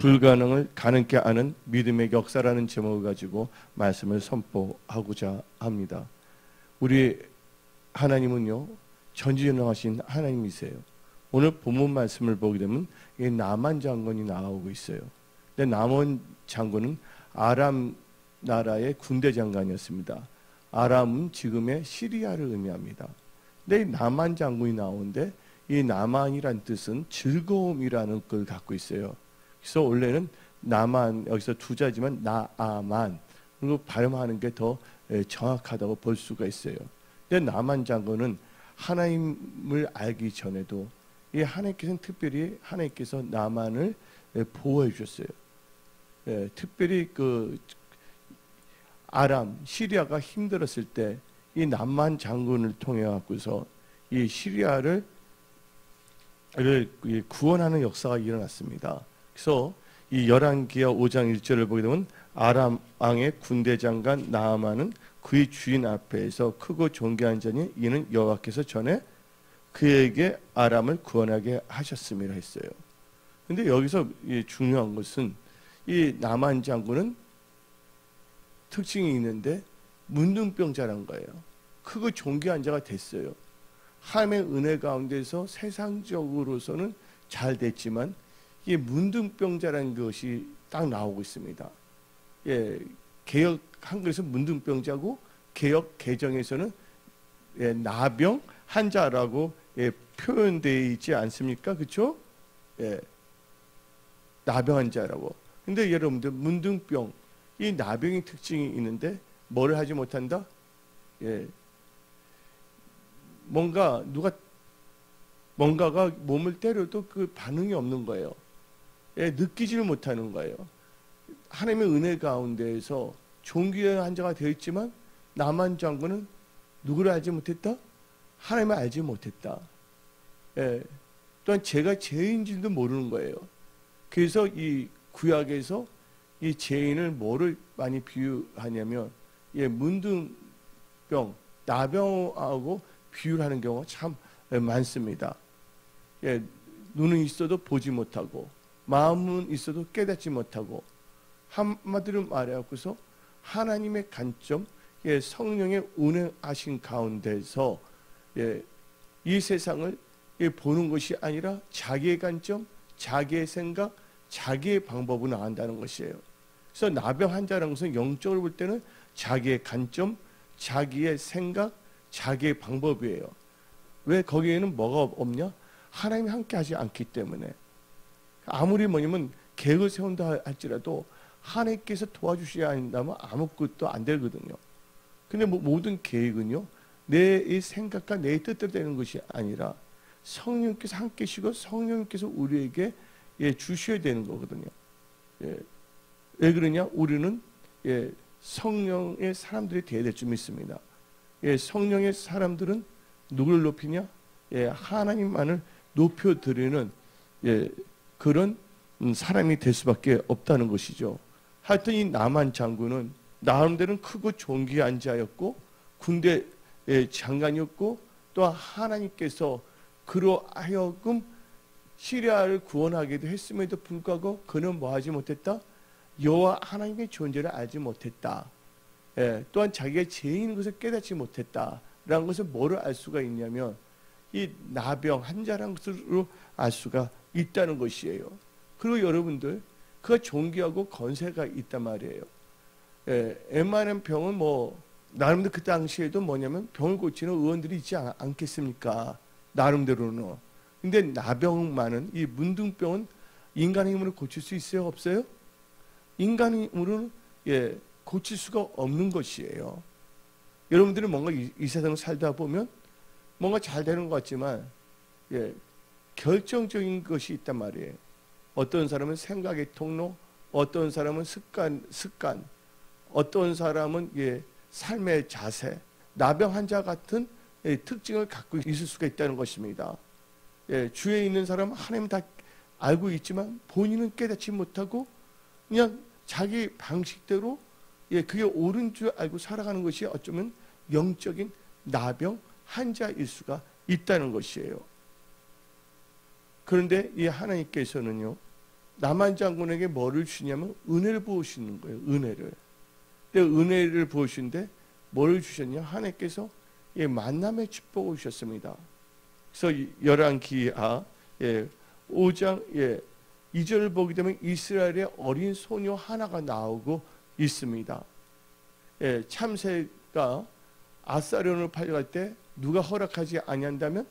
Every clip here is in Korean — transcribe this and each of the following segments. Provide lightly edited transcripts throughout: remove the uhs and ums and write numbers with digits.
불가능을 가능케 하는 믿음의 역사라는 제목을 가지고 말씀을 선포하고자 합니다. 우리 하나님은요, 전지전능하신 하나님이세요. 오늘 본문 말씀을 보게 되면 나만 장군이 나오고 있어요. 근데 나만 장군은 아람 나라의 군대 장관이었습니다. 아람은 지금의 시리아를 의미합니다. 근데 이 나만 장군이 나오는데 이 나만이란 뜻은 즐거움이라는 걸 갖고 있어요. 그래서 원래는 나만, 여기서 두 자지만 나아만, 그리고 발음하는 게 더 정확하다고 볼 수가 있어요. 근데 나만 장군은 하나님을 알기 전에도 이 하나님께서는 특별히 하나님께서 나만을 보호해 주셨어요. 특별히 그 아람, 시리아가 힘들었을 때 이 나만 장군을 통해 갖고서 이 시리아를 구원하는 역사가 일어났습니다. 그래서 이 열왕기하 5장 1절을 보게 되면 아람 왕의 군대 장관 나아만은 그의 주인 앞에서 크고 존귀한 자니 이는 여호와께서 전에 그에게 아람을 구원하게 하셨음이라 했어요. 근데 여기서 중요한 것은 이 나만 장군은 특징이 있는데 문둥병자란 거예요. 크고 존귀한 자가 됐어요. 하나님의 은혜 가운데서 세상적으로서는 잘 됐지만 이 문둥병자라는 것이 딱 나오고 있습니다. 개역 한글에서 문둥병자고 개역 개정에서는 나병 환자라고 표현되어 있지 않습니까? 그렇죠? 나병 환자라고. 근데 여러분들 문둥병, 이 나병의 특징이 있는데 뭐를 하지 못한다? 뭔가가 몸을 때려도 그 반응이 없는 거예요. 느끼지를 못하는 거예요. 하나님의 은혜 가운데에서 존귀한 자가 되어 있지만 나만 장군은 누구를 알지 못했다? 하나님을 알지 못했다. 또한 제가 죄인인지도 모르는 거예요. 그래서 이 구약에서 이 죄인을 뭐를 많이 비유하냐면 문둥병, 나병하고 비유를 하는 경우가 참 많습니다. 눈은 있어도 보지 못하고 마음은 있어도 깨닫지 못하고, 한마디로 말해갖고서 하나님의 관점, 성령의 운행하신 가운데서 이 세상을 보는 것이 아니라 자기의 관점, 자기의 생각, 자기의 방법으로 나간다는 것이에요. 그래서 나병 환자라는 것은 영적으로 볼 때는 자기의 관점, 자기의 생각, 자기의 방법이에요. 왜 거기에는 뭐가 없냐? 하나님이 함께 하지 않기 때문에. 아무리 뭐냐면 계획을 세운다 할지라도 하나님께서 도와주셔야 한다면 아무것도 안 되거든요. 근데 모든 계획은요, 내 생각과 내 뜻대로 되는 것이 아니라 성령께서 함께 계시고 성령께서 우리에게 주셔야 되는 거거든요. 왜 그러냐? 우리는 성령의 사람들이 되어야 될 줄 믿습니다. 성령의 사람들은 누구를 높이냐? 하나님만을 높여드리는 그런 사람이 될 수밖에 없다는 것이죠. 하여튼 이 나만 장군은 나름대로는 크고 존귀한 자였고 군대 장관이었고, 또 하나님께서 그로 하여금 시리아를 구원하기도 했음에도 불구하고 그는 뭐하지 못했다? 여호와 하나님의 존재를 알지 못했다. 또한 자기가 죄인인 것을 깨닫지 못했다라는 것을 뭐로 알 수가 있냐면 이 나병 환자라는 것으로 알 수가 있다는 것이에요. 그리고 여러분들, 그가 존귀하고 건세가 있단 말이에요. 웬만한 병은 나름대로 그 당시에도 뭐냐면 병을 고치는 의원들이 있지 않겠습니까? 나름대로는. 근데 나병만은, 이 문둥병은 인간의 힘으로 고칠 수 있어요? 없어요? 인간의 힘으로는 고칠 수가 없는 것이에요. 여러분들은 뭔가 이 세상을 살다 보면 뭔가 잘 되는 것 같지만 결정적인 것이 있단 말이에요. 어떤 사람은 생각의 통로, 어떤 사람은 습관, 어떤 사람은 삶의 자세, 나병 환자 같은 특징을 갖고 있을 수가 있다는 것입니다. 주위에 있는 사람은 하나님 다 알고 있지만 본인은 깨닫지 못하고 그냥 자기 방식대로 그게 옳은 줄 알고 살아가는 것이 어쩌면 영적인 나병 환자일 수가 있다는 것이에요. 그런데 이 하나님께서는요, 나만 장군에게 뭐를 주냐면 은혜를 부으시는 거예요. 은혜를. 근데 은혜를 부으신데 뭘 주셨냐? 하나님께서 만남의 축복을 주셨습니다. 그래서 열왕기하 5장 2절을 보게 되면 이스라엘의 어린 소녀 하나가 나오고 있습니다. 참새가 아사론을 팔려갈 때 누가 허락하지 아니한다면,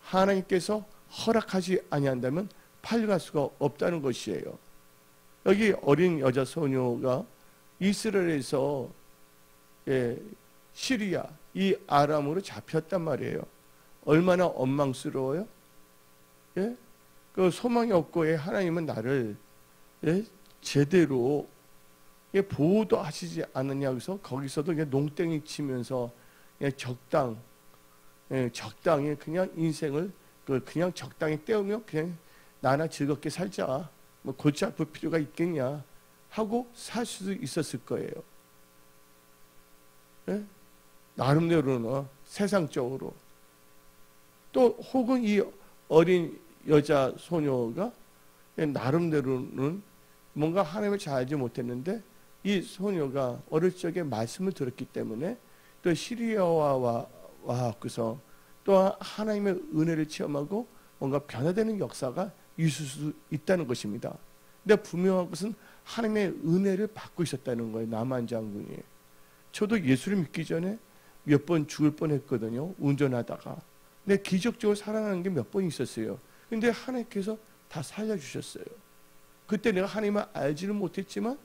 하나님께서 허락하지 아니한다면 팔려갈 수가 없다는 것이에요. 여기 어린 여자 소녀가 이스라엘에서 시리아 이 아람으로 잡혔단 말이에요. 얼마나 원망스러워요? 그 소망이 없고 하나님은 나를 제대로 보호도 하시지 않느냐. 그래서 거기서도 농땡이 치면서 적당히 그냥 인생을 그냥 적당히 때우며 그냥 나나 즐겁게 살자. 뭐 골치 아플 필요가 있겠냐 하고 살 수도 있었을 거예요. 나름대로는 세상적으로. 또 혹은 이 어린 여자 소녀가 나름대로는 뭔가 하나님을 잘 알지 못했는데 이 소녀가 어릴 적에 말씀을 들었기 때문에 또 시리아와 와서 또 하나님의 은혜를 체험하고 뭔가 변화되는 역사가 있을 수 있다는 것입니다. 근데 분명한 것은 하나님의 은혜를 받고 있었다는 거예요. 나만 장군이. 저도 예수를 믿기 전에 몇 번 죽을 뻔했거든요. 운전하다가. 근데 기적적으로 살아나는 게 몇 번 있었어요. 근데 하나님께서 다 살려주셨어요. 그때 내가 하나님을 알지는 못했지만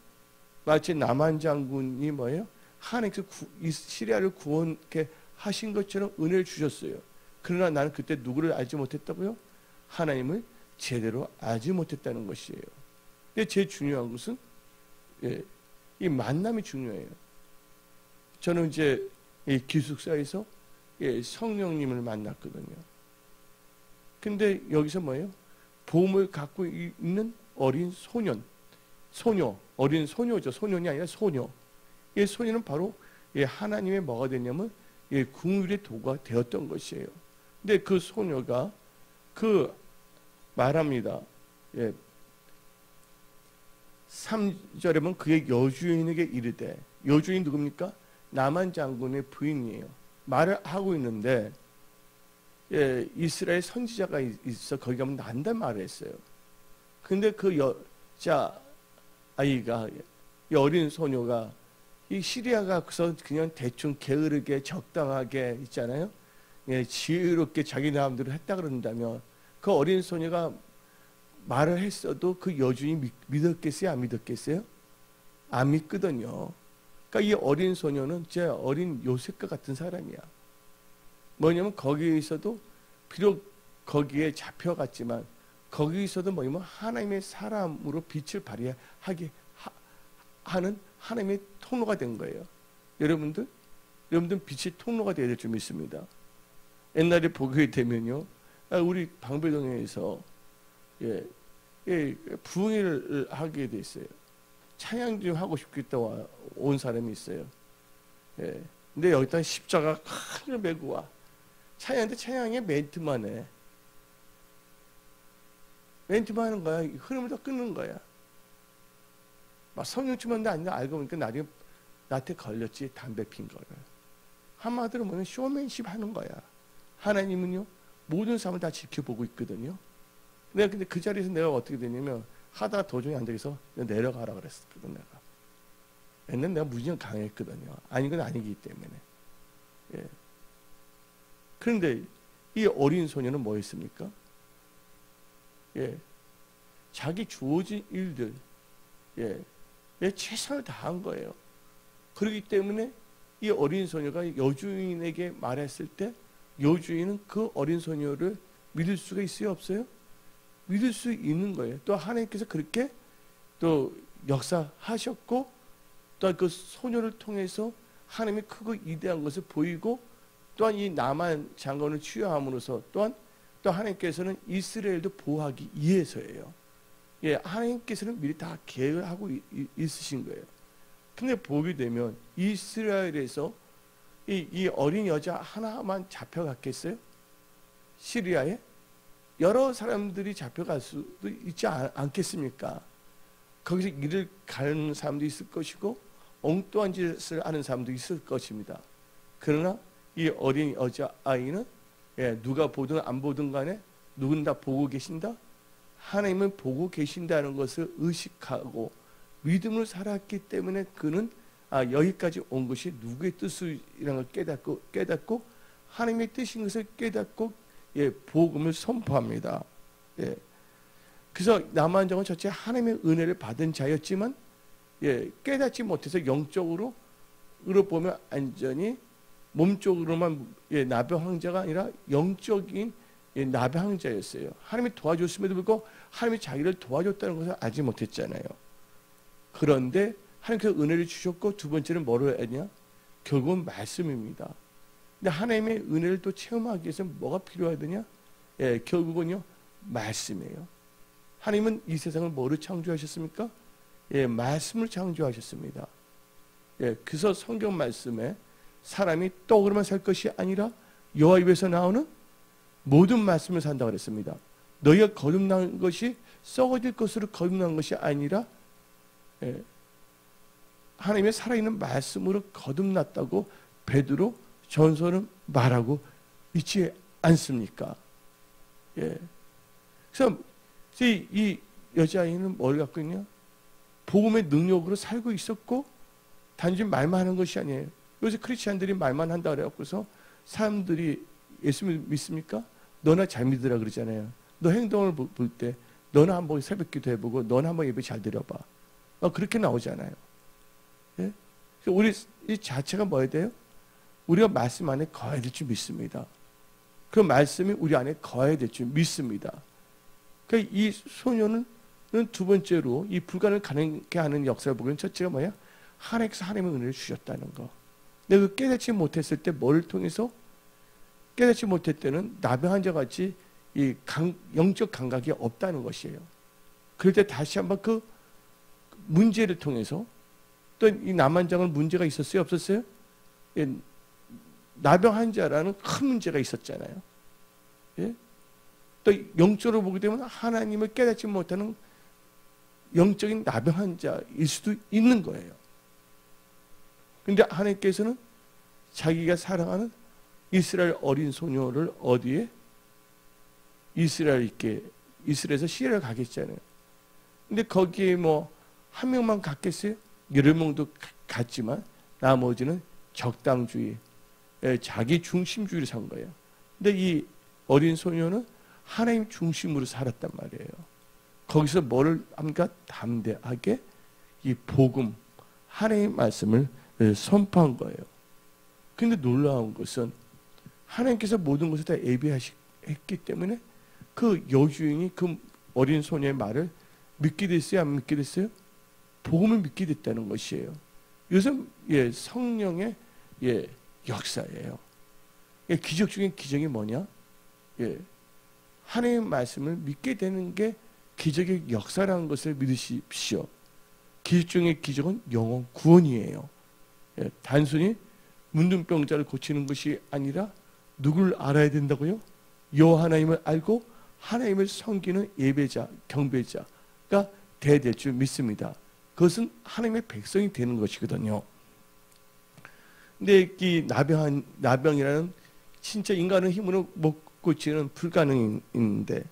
마치 나만 장군이 뭐예요? 하나님께서 시리아를 구원케 하신 것처럼 은혜를 주셨어요. 그러나 나는 그때 누구를 알지 못했다고요? 하나님을 제대로 알지 못했다는 것이에요. 근데 제일 중요한 것은 이 만남이 중요해요. 저는 이제 이 기숙사에서 성령님을 만났거든요. 근데 여기서 뭐예요? 보험을 갖고 있는 어린 소녀, 어린 소녀죠. 소년이 아니라 소녀. 이 소녀는 바로 하나님의 뭐가 됐냐면 긍휼의 도가 되었던 것이에요. 근데 그 소녀가 말합니다. 3절에 보면 그의 여주인에게 이르되, 여주인 누굽니까? 나만 장군의 부인이에요. 말을 하고 있는데 이스라엘 선지자가 있어 거기 가면 난다 말을 했어요. 근데 그 여자 아이가, 이 어린 소녀가 이 시리아가 그냥 대충 게으르게 적당하게 있잖아요. 지혜롭게 자기 마음대로 했다 그런다면 그 어린 소녀가 말을 했어도 그 여주인이 믿었겠어요? 안 믿었겠어요? 안 믿거든요. 그러니까 이 어린 소녀는 제 어린 요셉과 같은 사람이야. 뭐냐면 거기에서도 비록 거기에 잡혀갔지만 거기에서도 뭐냐면 하나님의 사람으로 빛을 발휘하게 하는 하나님의 통로가 된 거예요. 여러분들 빛의 통로가 되어야 될 줄 믿습니다. 옛날에 보게 되면요, 우리 방배동에서 부흥회를 하게 돼 있어요. 찬양 좀 하고 싶겠다 온 사람이 있어요. 근데 여기다 십자가 큰을 메고 와. 찬양인데 찬양에 멘트만 해. 멘트만 하는 거야. 흐름을 다 끊는 거야. 막 성령 충만도 아니라 알고 보니까 나한테 걸렸지, 담배 핀 거를. 한마디로 뭐냐면 쇼맨십 하는 거야. 하나님은요, 모든 사람을 다 지켜보고 있거든요. 근데 그 자리에서 내가 어떻게 되냐면 하다가 도저히 안 되겠어 내려가라 그랬었거든. 내가 옛날에 내가 무지하게 강했거든요. 아닌 건 아니기 때문에. 그런데 이 어린 소녀는 뭐 했습니까? 자기 주어진 일들 최선을 다한 거예요. 그렇기 때문에 이 어린 소녀가 여주인에게 말했을 때 여주인은 그 어린 소녀를 믿을 수가 있어요? 없어요? 믿을 수 있는 거예요. 또 하나님께서 그렇게 또 역사하셨고 또 그 소녀를 통해서 하나님이 크고 위대한 것을 보이고 또한 이 나만 장군을 치유함으로써 또한 또 하나님께서는 이스라엘도 보호하기 위해서예요. 하나님께서는 미리 다 계획을 하고 있으신 거예요. 근데 보게 되면 이스라엘에서 이 어린 여자 하나만 잡혀갔겠어요? 시리아에? 여러 사람들이 잡혀갈 수도 있지 않겠습니까? 거기서 일을 가는 사람도 있을 것이고 엉뚱한 짓을 하는 사람도 있을 것입니다. 그러나 이 어린 여자아이는 누가 보든 안 보든 간에 누군 다 보고 계신다? 하나님은 보고 계신다는 것을 의식하고 믿음으로 살았기 때문에 그는 여기까지 온 것이 누구의 뜻이라는 걸 깨닫고 하나님의 뜻인 것을 깨닫고 복음을 선포합니다. 그래서 남한정은 첫째 하나님의 은혜를 받은 자였지만 깨닫지 못해서 영적으로 보면 완전히 몸쪽으로만 나병환자가 아니라 영적인 나병환자였어요. 하나님이 도와줬음에도 불구하고 하나님이 자기를 도와줬다는 것을 알지 못했잖아요. 그런데 하나님께서 은혜를 주셨고 두 번째는 뭐를 했냐? 결국은 말씀입니다. 근데 하나님의 은혜를 또 체험하기 위해서 뭐가 필요하더냐? 결국은요 말씀이에요. 하나님은 이 세상을 뭐를 창조하셨습니까? 말씀을 창조하셨습니다. 그래서 성경 말씀에 사람이 떡으로만 살 것이 아니라 여호와 입에서 나오는 모든 말씀을 산다고 그랬습니다. 너희가 거듭난 것이 썩어질 것으로 거듭난 것이 아니라 하나님의 살아있는 말씀으로 거듭났다고 베드로 전서는 말하고 있지 않습니까? 그래서 이 여자아이는 뭘 갖고 있냐? 복음의 능력으로 살고 있었고 단지 말만 하는 것이 아니에요. 요새 크리스찬들이 말만 한다 그래갖고서 사람들이 예수 믿습니까? 너나 잘 믿으라 그러잖아요. 너 행동을 볼 때 너나 한번 새벽기도 해보고 너나 한번 예배 잘 드려봐. 그렇게 나오잖아요. 우리 이 자체가 뭐야 돼요? 우리가 말씀 안에 거해야 될 줄 믿습니다. 그 말씀이 우리 안에 거해야 될 줄 믿습니다. 그러니까 이 소녀는 두 번째로 이 불가능을 가능하게 하는 역사를 보면 첫째가 뭐야? 하나님께서 하나님의 은혜를 주셨다는 거. 내가 깨닫지 못했을 때 뭐를 통해서? 깨닫지 못했을 때는 나병환자 같이 이 영적 감각이 없다는 것이에요. 그럴 때 다시 한번 그 문제를 통해서 또 이 남한장은 문제가 있었어요? 없었어요? 나병환자라는 큰 문제가 있었잖아요. 또 영적으로 보게 되면 하나님을 깨닫지 못하는 영적인 나병환자일 수도 있는 거예요. 근데 하나님께서는 자기가 사랑하는 이스라엘 어린 소녀를 어디에? 이스라엘에서 시리아를 가겠잖아요. 근데 거기에 뭐 한 명만 갔겠어요? 여러 명도 갔지만 나머지는 적당주의, 자기 중심주의를 산 거예요. 근데 이 어린 소녀는 하나님 중심으로 살았단 말이에요. 거기서 뭐를 합니까? 담대하게 이 복음, 하나님의 말씀을 선포한 거예요. 근데 놀라운 것은 하나님께서 모든 것을 다 예비했기 때문에 그 여주인이 그 어린 소녀의 말을 믿게 됐어요? 안 믿게 됐어요? 복음을 믿게 됐다는 것이에요. 이것은 성령의 역사예요. 기적 중에 기적이 뭐냐? 하나님의 말씀을 믿게 되는 게 기적의 역사라는 것을 믿으십시오. 기적 중에 기적은 영혼 구원이에요. 단순히 문둥병자를 고치는 것이 아니라 누구를 알아야 된다고요? 여호와 하나님을 알고 하나님을 섬기는 예배자, 경배자가 돼야 될 줄 믿습니다. 그것은 하나님의 백성이 되는 것이거든요. 근데 이 나병이라는 진짜 인간의 힘으로 못 고치는 불가능인데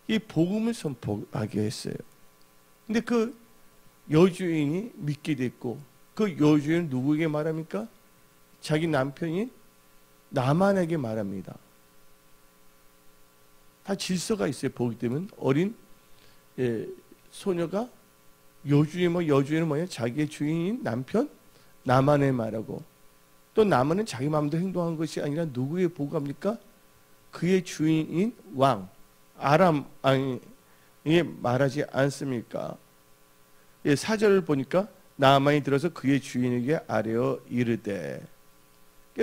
이 복음을 선포하게 했어요. 근데 그 여주인이 믿게 됐고 그 여주인은 누구에게 말합니까? 자기 남편인 나만에게 말합니다. 다 질서가 있어요. 보기 때문에 어린 소녀가 여주인은 뭐예요? 자기의 주인인 남편 나만에 말하고 또 나만은 자기 마음대로 행동한 것이 아니라 누구의 보고합니까? 그의 주인인 왕 아람 왕에게 말하지 않습니까? 4절을 보니까 나만이 들어서 그의 주인에게 아뢰어 이르되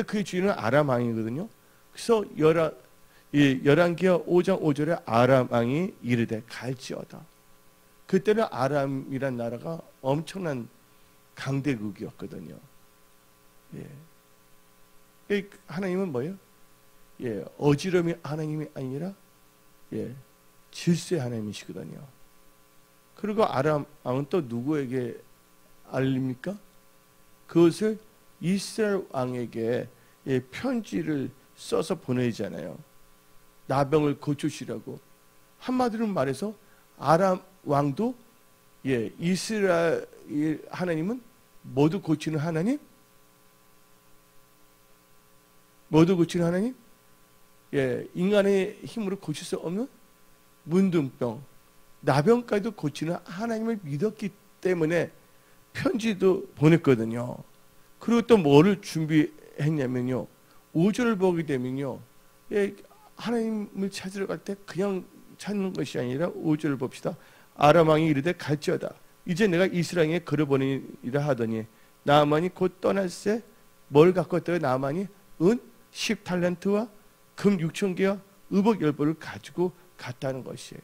그의 주인은 아람 왕이거든요. 그래서 열왕기하 5장 5절에 아람 왕이 이르되 갈지어다. 그때는 아람이란 나라가 엄청난 강대국이었거든요. 하나님은 뭐예요? 어지럼이 하나님이 아니라 예, 질서의 하나님이시거든요. 그리고 아람 왕은 또 누구에게 알립니까? 그것을 이스라엘 왕에게 예, 편지를 써서 보내잖아요. 나병을 고치시라고. 한마디로 말해서 아람 왕도 예, 이스라엘 하나님은 모두 고치는 하나님? 모두 고치는 하나님? 예, 인간의 힘으로 고칠 수 없는 문둥병, 나병까지도 고치는 하나님을 믿었기 때문에 편지도 보냈거든요. 그리고 또 뭐를 준비했냐면요. 5절을 보게 되면요. 예, 하나님을 찾으러 갈 때 그냥 찾는 것이 아니라 5절을 봅시다. 아람 왕이 이르되 갈지어다. 이제 내가 이스라엘에 걸어보니라 하더니 나아만이 곧 떠날새 뭘 갖고 왔다고 나아만이 은 10달란트와 금 6,000개와 의복 10벌을 가지고 갔다는 것이에요.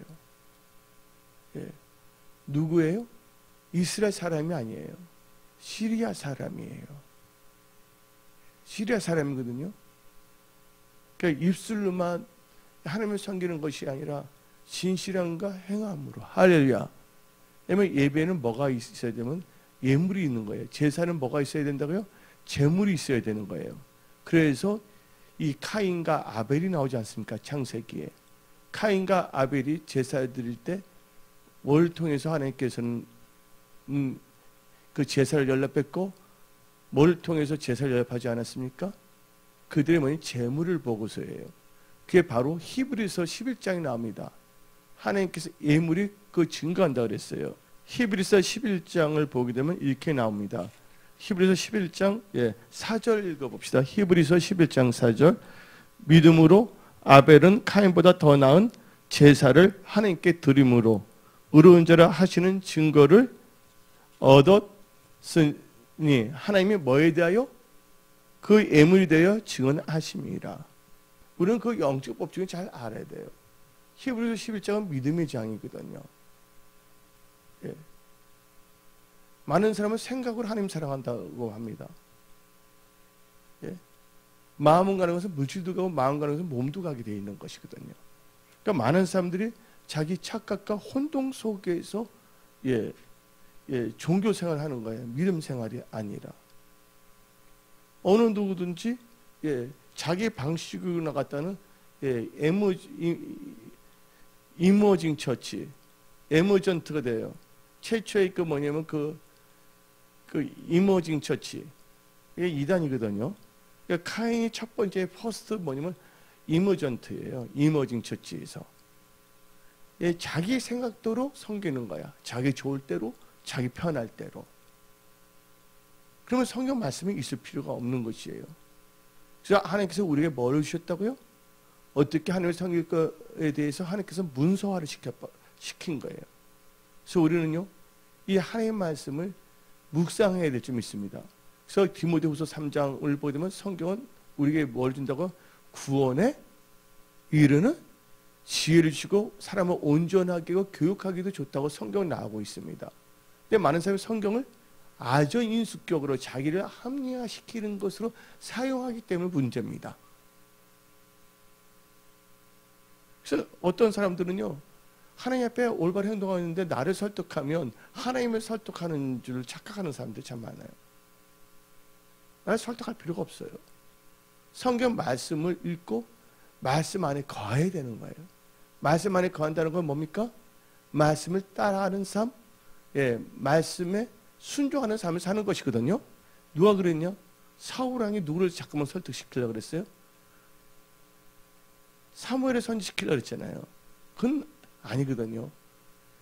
예. 누구예요? 이스라엘 사람이 아니에요. 시리아 사람이에요. 시리아 사람이거든요. 그러니까 입술로만 하나님을 섬기는 것이 아니라 진실함과 행함으로. 할렐루야. 왜냐면 예배는 뭐가 있어야 되면 예물이 있는 거예요. 제사는 뭐가 있어야 된다고요? 제물이 있어야 되는 거예요. 그래서 이 카인과 아벨이 나오지 않습니까? 창세기에. 카인과 아벨이 제사 드릴 때 뭘 통해서 하나님께서는 그 제사를 연락했고 뭘 통해서 제사를 연락하지 않았습니까? 그들의 뭐니 제물을 보고서예요. 그게 바로 히브리서 11장이 나옵니다. 하나님께서 예물이 그 증거한다 그랬어요. 히브리서 11장을 보게 되면 이렇게 나옵니다. 히브리서 11장 4절 읽어봅시다. 히브리서 11장 4절. 믿음으로 아벨은 카인보다 더 나은 제사를 하나님께 드림으로 의로운 자라 하시는 증거를 얻었으니 하나님이 뭐에 대하여? 그 예물에 대하여 증언하심이라. 우리는 그 영적 법칙을 잘 알아야 돼요. 히브리서 11장은 믿음의 장이거든요. 예. 많은 사람은 생각으로 하나님 사랑한다고 합니다. 예. 마음은 가는 것은 물질도 가고 마음 가는 것은 몸도 가게 되어 있는 것이거든요. 그러니까 많은 사람들이 자기 착각과 혼동 속에서 종교 생활을 하는 거예요. 믿음 생활이 아니라. 어느 누구든지 자기 방식으로 나갔다는 이머징 처치, 에머전트가 돼요. 최초의 그 뭐냐면 그 이머징 처치, 이게 이단이거든요. 그러니까 카인이 첫 번째 퍼스트 뭐냐면 이머전트예요. 이머징 처치에서 자기 생각대로 섬기는 거야. 자기 좋을 대로, 자기 편할 대로. 그러면 성경 말씀이 있을 필요가 없는 것이에요. 그래서 하나님께서 우리에게 뭘 주셨다고요? 어떻게 하나님을 섬길 것에 대해서 하나님께서 문서화를 시킨 거예요. 그래서 우리는요, 이 하나님의 말씀을 묵상해야 될 점 있습니다. 그래서 디모데후서 3장을 보게 되면 성경은 우리에게 뭘 준다고? 구원에 이르는 지혜를 주고 사람을 온전하게 하고 교육하기도 좋다고 성경은 나오고 있습니다. 근데 많은 사람이 성경을 아주 인수격으로 자기를 합리화시키는 것으로 사용하기 때문에 문제입니다. 그래서 어떤 사람들은요, 하나님 앞에 올바른 행동하는데 나를 설득하면 하나님을 설득하는 줄 착각하는 사람들이 참 많아요. 나를 설득할 필요가 없어요. 성경 말씀을 읽고 말씀 안에 거해야 되는 거예요. 말씀 안에 거한다는 건 뭡니까? 말씀을 따라하는 삶, 말씀에 순종하는 삶을 사는 것이거든요. 누가 그랬냐? 사울왕이 누구를 자꾸만 설득시키려고 그랬어요? 사무엘을 선지시키려고 그랬잖아요. 그건 아니거든요.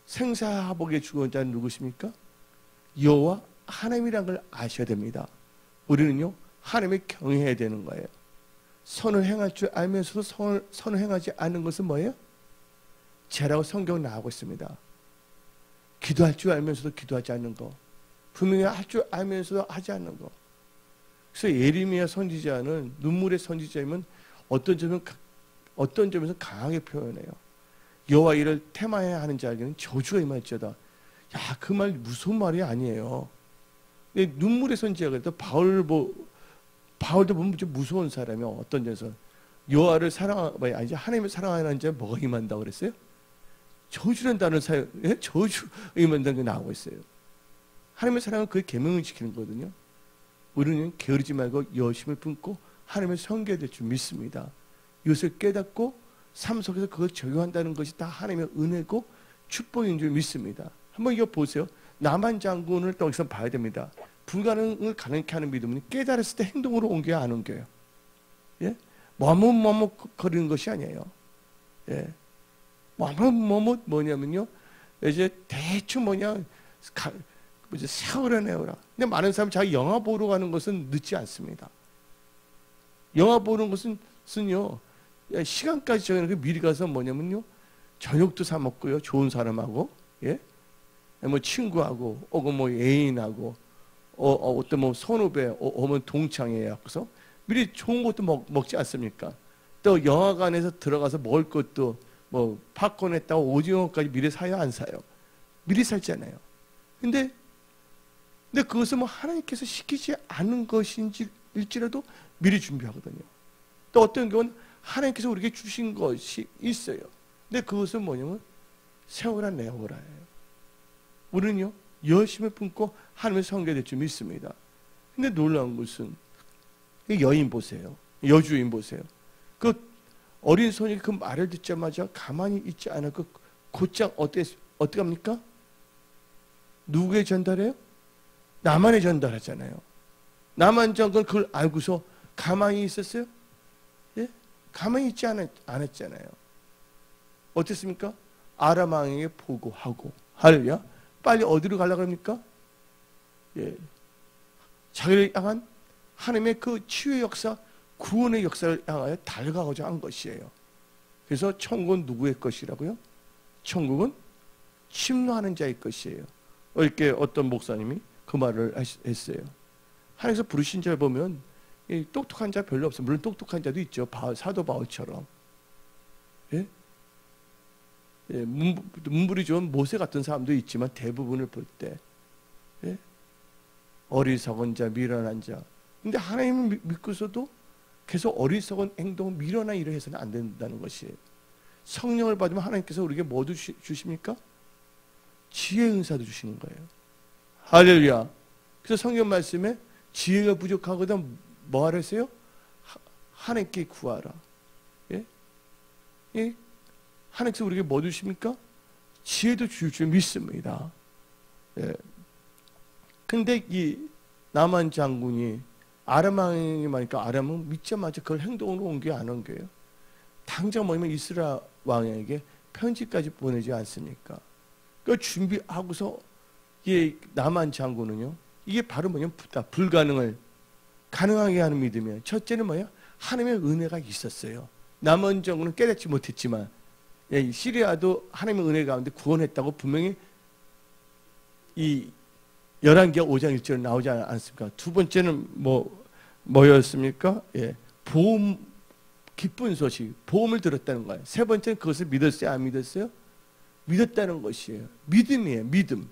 생사하복에 죽은 자는 누구십니까? 여호와 하나님이라는 걸 아셔야 됩니다. 우리는요, 하나님을 경외해야 되는 거예요. 선을 행할 줄 알면서도 선을 행하지 않는 것은 뭐예요? 죄라고 성경은 나오고 있습니다. 기도할 줄 알면서도 기도하지 않는 거, 분명히 할 줄 알면서도 하지 않는 거. 그래서 예레미야 선지자는 눈물의 선지자이면 어떤 점에서 강하게 표현해요. 여호와 이를 테마해야 하는 자에게는 저주가 임할지어다. 야, 그 말 무서운 말이 아니에요. 눈물의 선지자가 그래도 바울도 보면 무서운 사람이요. 어떤 점에서 여호와를 아니지 하나님을 사랑하는 자에 뭐가 임한다고 그랬어요? 저주라는 단어를 저주 임한다는 게 나오고 있어요. 하나님의 사랑은 그 계명을 지키는 거거든요. 우리는 게으르지 말고 여심을 품고 하나님을 섬겨야 될 줄 믿습니다. 이것을 깨닫고 삶 속에서 그걸 적용한다는 것이 다 하나님의 은혜고 축복인 줄 믿습니다. 한번 이거 보세요. 나만 장군을 또 여기서 봐야 됩니다. 불가능을 가능케 하는 믿음은 깨달았을 때 행동으로 옮겨야 안 옮겨요. 예? 머뭇거리는 것이 아니에요. 예. 뭐냐면요. 이제 대충 세월에 내어라. 근데 많은 사람이 자기 영화 보러 가는 것은 늦지 않습니다. 영화 보는 것은요, 시간까지 정해놓고 미리 가서 뭐냐면요, 저녁도 사 먹고요, 좋은 사람하고, 예, 뭐 친구하고, 혹은 뭐 애인하고, 어떤 뭐 선후배, 혹은 동창회 하고서 미리 좋은 것도 먹지 않습니까? 또 영화관에서 들어가서 먹을 것도 뭐 팝콘 했다고 오징어까지 미리 사요, 안 사요? 미리 살잖아요. 근데 그것은 뭐 하나님께서 시키지 않은 것일지라도 미리 준비하거든요. 또 어떤 경우는 하나님께서 우리에게 주신 것이 있어요. 근데 그것은 뭐냐면 세워라 내어라예요. 우리는요 열심히 품고 하나님을 섬겨야 될 줄 믿습니다. 근데 놀라운 것은 여인 보세요. 여주인 보세요. 그 어린 소년이 그 말을 듣자마자 가만히 있지 않고 곧장 어떻게 합니까? 누구에게 전달해요? 나만에 전달하잖아요. 나만 장군 그걸 알고서 가만히 있었어요? 예? 가만히 있지 않았잖아요. 어땠습니까? 아람 왕에게 보고하고 할렐루야. 빨리 어디로 가려고 합니까? 예. 자기를 향한 하나님의 그 치유의 역사, 구원의 역사를 향하여 달려가고자 한 것이에요. 그래서 천국은 누구의 것이라고요? 천국은 침노하는 자의 것이에요. 이렇게 어떤 목사님이 그 말을 했어요. 하나님께서 부르신 자를 보면 똑똑한 자 별로 없어요. 물론 똑똑한 자도 있죠. 사도 바울처럼. 예? 예, 문불이 좋은 모세 같은 사람도 있지만 대부분을 볼 때 예? 어리석은 자, 미련한 자. 근데 하나님을 믿고서도 계속 어리석은 행동, 미련한 일을 해서는 안 된다는 것이에요. 성령을 받으면 하나님께서 우리에게 뭐 주십니까? 지혜의 은사도 주시는 거예요. 할렐루야. 그래서 성경 말씀에 지혜가 부족하거든 뭐 하랬어요? 하나님께 구하라. 예? 예? 하나님께서 우리에게 뭐 주십니까? 지혜도 줄 줄 믿습니다. 예. 근데 이 나만 장군이 아람 왕이 말니까 아람은 믿자마자 그걸 행동으로 옮겨야 안 옮겨요. 당장 뭐냐면 이스라엘 왕에게 편지까지 보내지 않습니까? 그 준비하고서 이 나만 장군은요. 이게 바로 뭐냐면 불가능을 가능하게 하는 믿음이에요. 첫째는 뭐예요? 하나님의 은혜가 있었어요. 나만 장군은 깨닫지 못했지만 시리아도 하나님의 은혜 가운데 구원했다고 분명히 이 11개 5장 1절에 나오지 않습니까? 두 번째는 뭐였습니까? 예. 보험, 기쁜 소식, 보험을 들었다는 거예요. 세 번째는 그것을 믿었어요? 안 믿었어요? 믿었다는 것이에요. 믿음이에요. 믿음.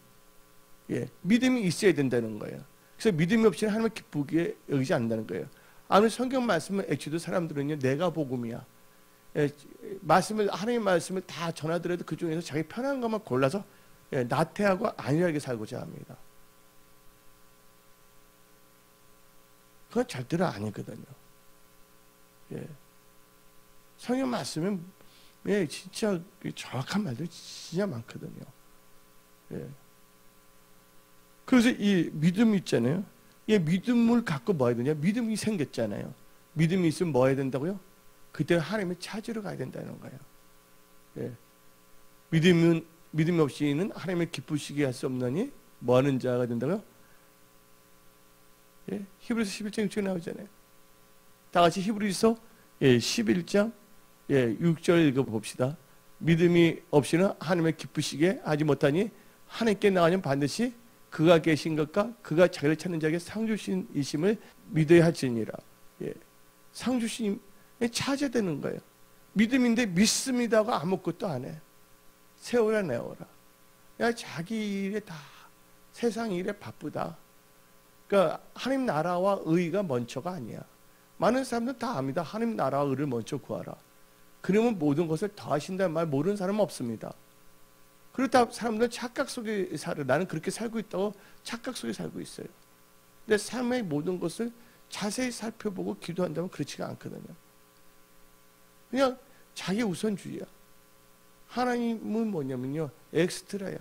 예. 믿음이 있어야 된다는 거예요. 그래서 믿음이 없이는 하나님을 기쁘게 여기지 않는다는 거예요. 아무리 성경 말씀을 애초도 사람들은요, 내가 복음이야. 예. 하나님의 말씀을 다 전하더라도 그 중에서 자기 편한 것만 골라서 나태하고 안일하게 살고자 합니다. 그건 절대로 아니거든요. 예. 성경 말씀은 진짜 정확한 말들이 진짜 많거든요. 예. 그래서 이 믿음이 있잖아요. 이 믿음을 갖고 뭐 해야 되냐? 믿음이 생겼잖아요. 믿음이 있으면 뭐 해야 된다고요? 그때 하나님을 찾으러 가야 된다는 거예요. 예. 믿음 없이는 하나님을 기쁘시게 할 수 없나니 뭐 하는 자가 된다고요? 예, 히브리서 11장 6절에 나오잖아요. 다 같이 히브리서 11장 6절 읽어봅시다. 믿음이 없이는 하나님을 기쁘시게 하지 못하니 하나님께 나가면 반드시 그가 계신 것과 그가 자기를 찾는 자에게 상주신이심을 믿어야 할지니라. 예, 상주신 찾아야 되는 거예요. 믿음인데 믿습니다가 아무것도 안 해. 세워라 내어라. 야, 자기 일에 다 세상 일에 바쁘다. 그러니까 하나님 나라와 의가 먼저가 아니야. 많은 사람들은 다 압니다. 하나님 나라와 의를 먼저 구하라. 그러면 모든 것을 더하신다는 말 모르는 사람은 없습니다. 그렇다 사람들은 착각 속에 살아. 나는 그렇게 살고 있다고 착각 속에 살고 있어요. 근데 삶의 모든 것을 자세히 살펴보고 기도한다면 그렇지가 않거든요. 그냥 자기 우선주의야. 하나님은 뭐냐면요, 엑스트라야.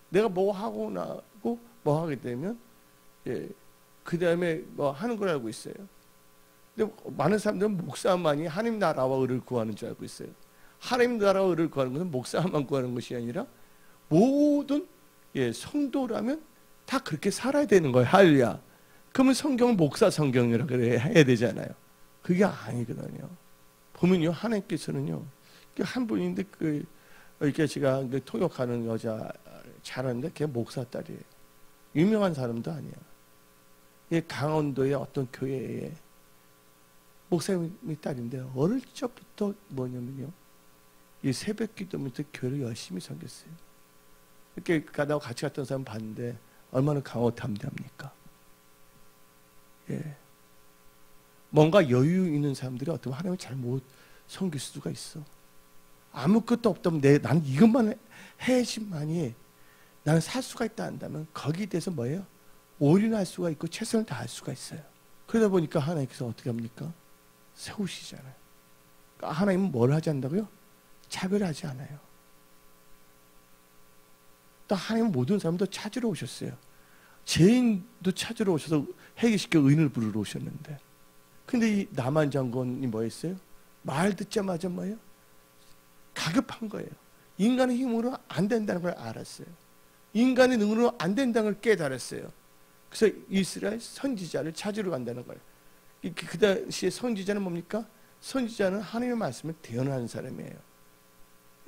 내가 뭐 하고 나고 뭐 하게 되면 그 다음에 뭐 하는 걸 알고 있어요. 근데 많은 사람들은 목사만이 하나님 나라와 의를 구하는 줄 알고 있어요. 하나님 나라와 의를 구하는 것은 목사만 구하는 것이 아니라 모든 성도라면 다 그렇게 살아야 되는 거예요. 할렐루야. 그러면 성경은 목사 성경이라고 해야 되잖아요. 그게 아니거든요. 보면요, 하나님께서는요, 한 분인데 이렇게 제가 통역하는 여자 잘하는데 걔 목사 딸이에요. 유명한 사람도 아니야. 강원도의 어떤 교회에 목사님이 딸인데 어릴 적부터 뭐냐면요, 이 새벽 기도부터 교회를 열심히 섬겼어요. 이렇게 가다가 같이 갔던 사람 봤는데 얼마나 강호담대합니까? 뭔가 여유 있는 사람들이 어떻게 보면 하나님을 잘 못 섬길 수가 있어. 아무것도 없다면 나는 이것만 해야지만이 나는 살 수가 있다 한다면 거기에 대해서 뭐예요? 올인할 수가 있고 최선을 다할 수가 있어요. 그러다 보니까 하나님께서 어떻게 합니까? 세우시잖아요. 그러니까 하나님은 뭘 하지 않는다고요? 차별하지 않아요. 또 하나님은 모든 사람도 찾으러 오셨어요. 죄인도 찾으러 오셔서 해결시켜 의인을 부르러 오셨는데, 근데 이 나만 장군이 뭐 했어요? 말 듣자마자 뭐예요? 가급한 거예요. 인간의 힘으로 안 된다는 걸 알았어요. 인간의 능으로 안 된다는 걸 깨달았어요. 그래서 이스라엘 선지자를 찾으러 간다는 거예요. 그 당시에 선지자는 뭡니까? 선지자는 하나님의 말씀을 대언하는 사람이에요.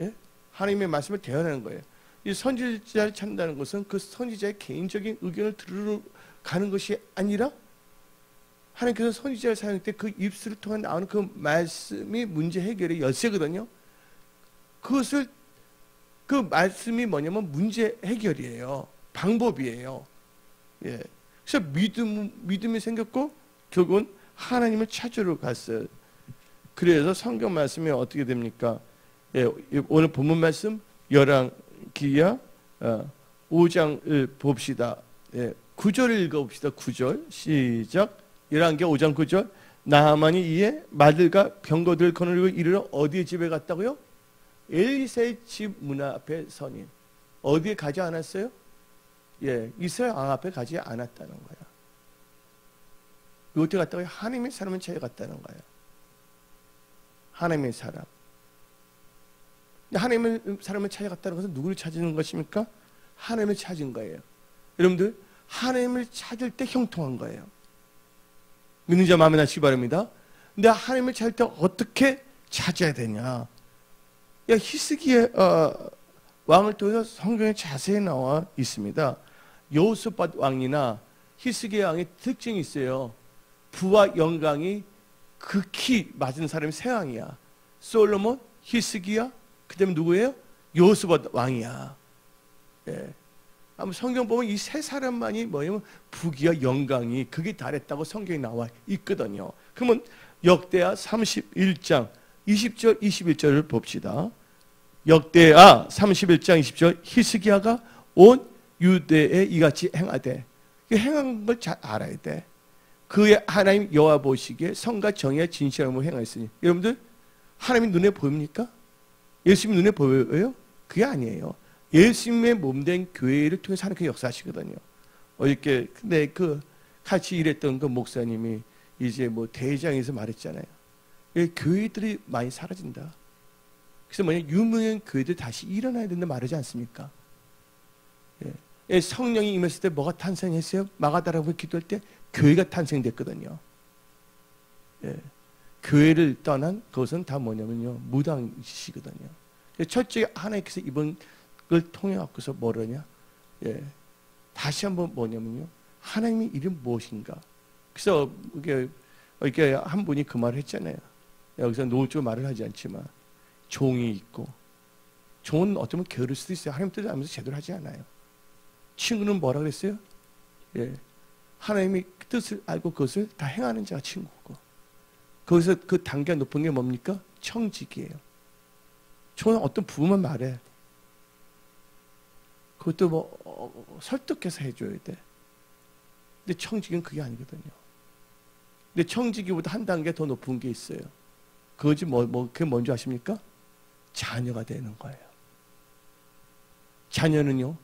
예? 하나님의 말씀을 대언하는 거예요. 이 선지자를 찾는다는 것은 그 선지자의 개인적인 의견을 들으러 가는 것이 아니라 하나님께서 선지자를 사용할 때 그 입술을 통해 나오는 그 말씀이 문제 해결의 열쇠거든요. 그 말씀이 뭐냐면 문제 해결이에요. 방법이에요. 그래서 믿음이 생겼고 결국은 하나님을 찾으러 갔어요. 그래서 성경 말씀이 어떻게 됩니까? 오늘 본문 말씀 열왕기야 5장을 봅시다. 9절을 읽어봅시다. 9절 시작. 열왕기야 5장 9절. 나하만이 이에 말들과 병거들을 거느리고 이르러 어디에 집에 갔다고요? 엘리사의 집 문 앞에 서니. 어디에 가지 않았어요? 이스라엘 왕 앞에 가지 않았다는 거야. 어떻게 갔다고요? 하나님의 사람을 찾아갔다는 거예요. 하나님의 사람. 하나님의 사람을 찾아갔다는 것은 누구를 찾는 것입니까? 하나님을 찾은 거예요. 여러분들, 하나님을 찾을 때 형통한 거예요. 믿는 자 마음에 나시기 바랍니다. 근데 하나님을 찾을 때 어떻게 찾아야 되냐? 히스기야 왕을 통해서 성경에 자세히 나와 있습니다. 여호사밧 왕이나 히스기야 왕의 특징이 있어요. 부와 영광이 극히 맞은 사람이 세 왕이야. 솔로몬, 히스기야, 그 다음에 누구예요? 여호사밧 왕이야. 아마 성경 보면 이 세 사람만이 뭐냐면 부귀와 영광이 극에 달했다고 성경에 나와 있거든요. 그러면 역대하 31장 20절 21절을 봅시다. 역대하 31장 20절. 히스기야가 온 유대에 이같이 행하되, 행한 걸 잘 알아야 돼. 그의 하나님 여호와 보시기에 성과 정의와 진실함으로 행하였으니. 여러분들, 하나님이 눈에 보입니까? 예수님이 눈에 보여요? 그게 아니에요. 예수님의 몸된 교회를 통해서 하나님께서 역사하시거든요. 어저께 근데 같이 일했던 그 목사님이 이제 뭐 대회장에서 말했잖아요. 교회들이 많이 사라진다. 그래서 유명한 교회들 다시 일어나야 된다 말하지 않습니까? 성령이 임했을 때 뭐가 탄생했어요? 마가다라고 기도할 때 교회가 탄생됐거든요. 교회를 떠난 그것은 다 뭐냐면요, 무당이시거든요. 첫째 하나님께서 이번 걸 통해 갖고서 뭐라냐? 다시 한번 뭐냐면요, 하나님의 이름 무엇인가? 그래서 이게 한 분이 그 말을 했잖아요. 여기서 노조 말을 하지 않지만 종이 있고, 종은 어쩌면 게으를 수도 있어요. 하나님 뜻을 알면서 제대로 하지 않아요. 친구는 뭐라 그랬어요? 하나님의 뜻을 알고 그것을 다 행하는 자가 친구고, 거기서 그 단계가 높은 게 뭡니까? 청직이에요. 저는 어떤 부부만 말해. 그것도 뭐 설득해서 해줘야 돼. 근데 청직은 그게 아니거든요. 근데 청지기보다 한 단계 더 높은 게 있어요. 그게 뭔지 아십니까? 자녀가 되는 거예요. 자녀는요,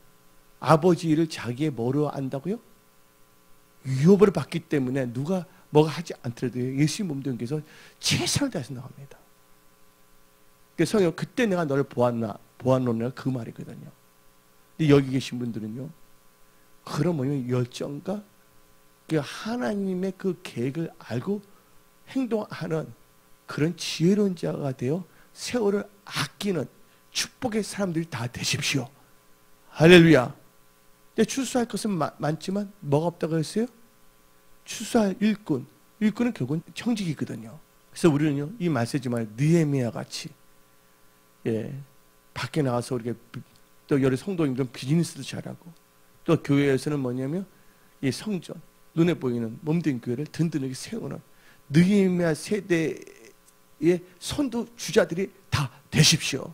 아버지 일을 자기의 뭐로 안다고요? 유업을 받기 때문에 누가 뭐가 하지 않더라도 예수님 몸뚱이에서 최선을 다해서 나갑니다. 그래서 성경, 그때 내가 너를 보았노라 그 말이거든요. 근데 여기 계신 분들은요, 그런 뭐냐면 열정과 그 하나님의 그 계획을 알고 행동하는 그런 지혜로운 자가 되어 세월을 아끼는 축복의 사람들이 다 되십시오. 할렐루야. 근데 추수할 것은 많지만 뭐가 없다고 했어요? 추수할 일꾼. 일꾼은 결국은 청직이거든요. 그래서 우리는요, 이 말세지만 느헤미야 같이, 밖에 나가서 우리가 또 여러 성도님들은 비즈니스도 잘하고, 또 교회에서는 뭐냐면 이 성전, 눈에 보이는 몸된 교회를 든든하게 세우는 느헤미야 세대의 선두 주자들이 다 되십시오.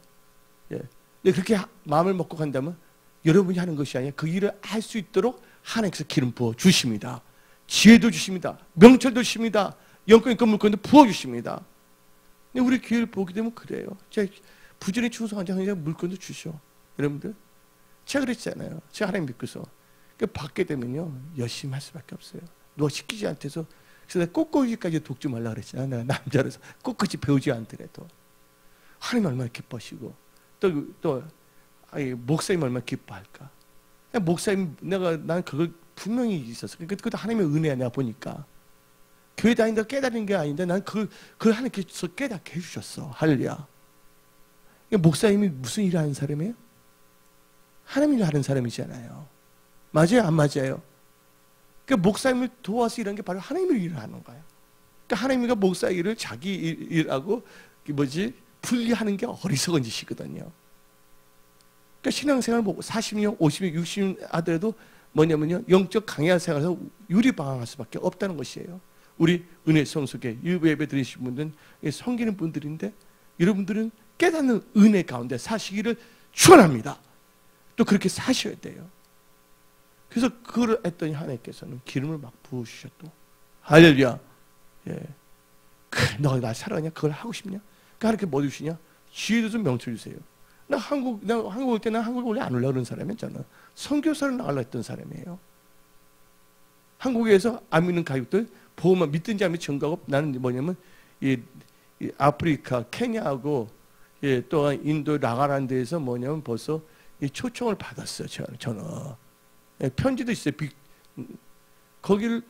근데 그렇게 마음을 먹고 간다면 여러분이 하는 것이 아니라 그 일을 할 수 있도록 하나님께서 기름 부어 주십니다. 지혜도 주십니다. 명철도 주십니다. 영권 있고 물권도 부어 주십니다. 근데 우리 교회를 보게 되면 그래요. 제가 부지런히 충성한 자 물권도 주셔. 여러분들, 제가 그랬잖아요. 제가 하나님 믿고서 받게 되면요, 열심히 할 수밖에 없어요. 누가 시키지 않대서. 그래서 내가 꽃꽂이까지 돕지 말라 그랬잖아. 내가 남자로서 꽃꽂이 배우지 않더라도. 하나님 얼마나 기뻐하시고, 또 목사님 얼마나 기뻐할까. 목사님, 난 그걸 분명히 있었어. 그것도 하나님의 은혜야, 내가 보니까. 교회 다닌다 깨달은 게 아닌데, 난 그걸 하나님께서 깨닫게 해주셨어. 할렐루야. 목사님이 무슨 일을 하는 사람이에요? 하나님 일을 하는 사람이잖아요. 맞아요? 안 맞아요? 목사님을 도와서 일하는 게 바로 하나님의 일을 하는 거예요. 하나님과 목사 일을 자기 일하고, 분리하는 게 어리석은 짓이거든요. 신앙생활 40년, 50년, 60년 하더라도 뭐냐면요, 영적 강한 생활에서 유리방황할 수밖에 없다는 것이에요. 우리 은혜 성속에 일부 예배 드리신 분들은 섬기는 분들인데, 여러분들은 깨닫는 은혜 가운데 사시기를 축원합니다. 또 그렇게 사셔야 돼요. 그래서 그걸 했더니 하나님께서는 기름을 막 부으셨고, 할렐루야. 그래, 너가 날 사랑하냐? 그걸 하고 싶냐? 하나님께 뭐 주시냐? 지혜도 좀 명철 주세요. 나 한국 올 때 난 한국 원래 안 오려고 그런 사람이야. 저는 선교사를 나가려고 했던 사람이에요. 한국에서 안 믿는 가족들 보호만 믿든지 안 믿든지 전가고, 나는 뭐냐면 이 아프리카, 케냐하고 또 인도 나가라는 데에서 뭐냐면 벌써 이 초청을 받았어요. 저는 편지도 있어요. 거기를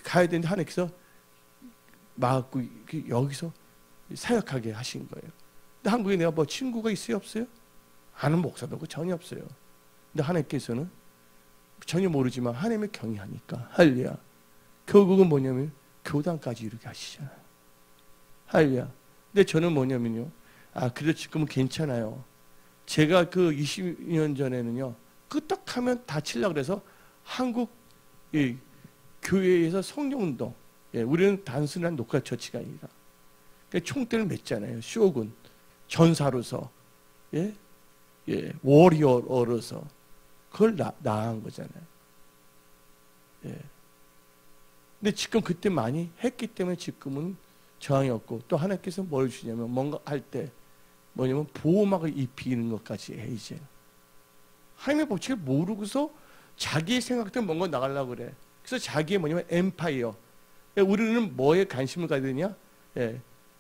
가야 되는데 하나님께서 막고 여기서 사역하게 하신 거예요. 근데 한국에 내가 뭐 친구가 있어요, 없어요? 아는 목사도 없고 전혀 없어요. 근데 하나님께서는 전혀 모르지만 하나님을 경외하니까, 할렐루야, 결국은 뭐냐면 교단까지 이렇게 하시잖아요. 할렐루야. 근데 저는 뭐냐면요, 그래도 지금은 괜찮아요. 제가 그 20년 전에는요, 끄떡하면 다치려고 그래서 한국 교회에서 성령운동, 우리는 단순한 녹화 처치가 아니라 총대를 맸잖아요. 쇼군, 전사로서, 워리어로서 그걸 나아간 거잖아요. 근데 지금 그때 많이 했기 때문에 지금은 저항이 없고, 또 하나님께서 뭘 주냐면 뭔가 할 때 뭐냐면 보호막을 입히는 것까지 해. 이제 하나님의 법칙을 모르고서 자기의 생각대로 뭔가 나가려고 그래. 그래서 자기의 뭐냐면 엠파이어. 우리는 뭐에 관심을 가야 되냐?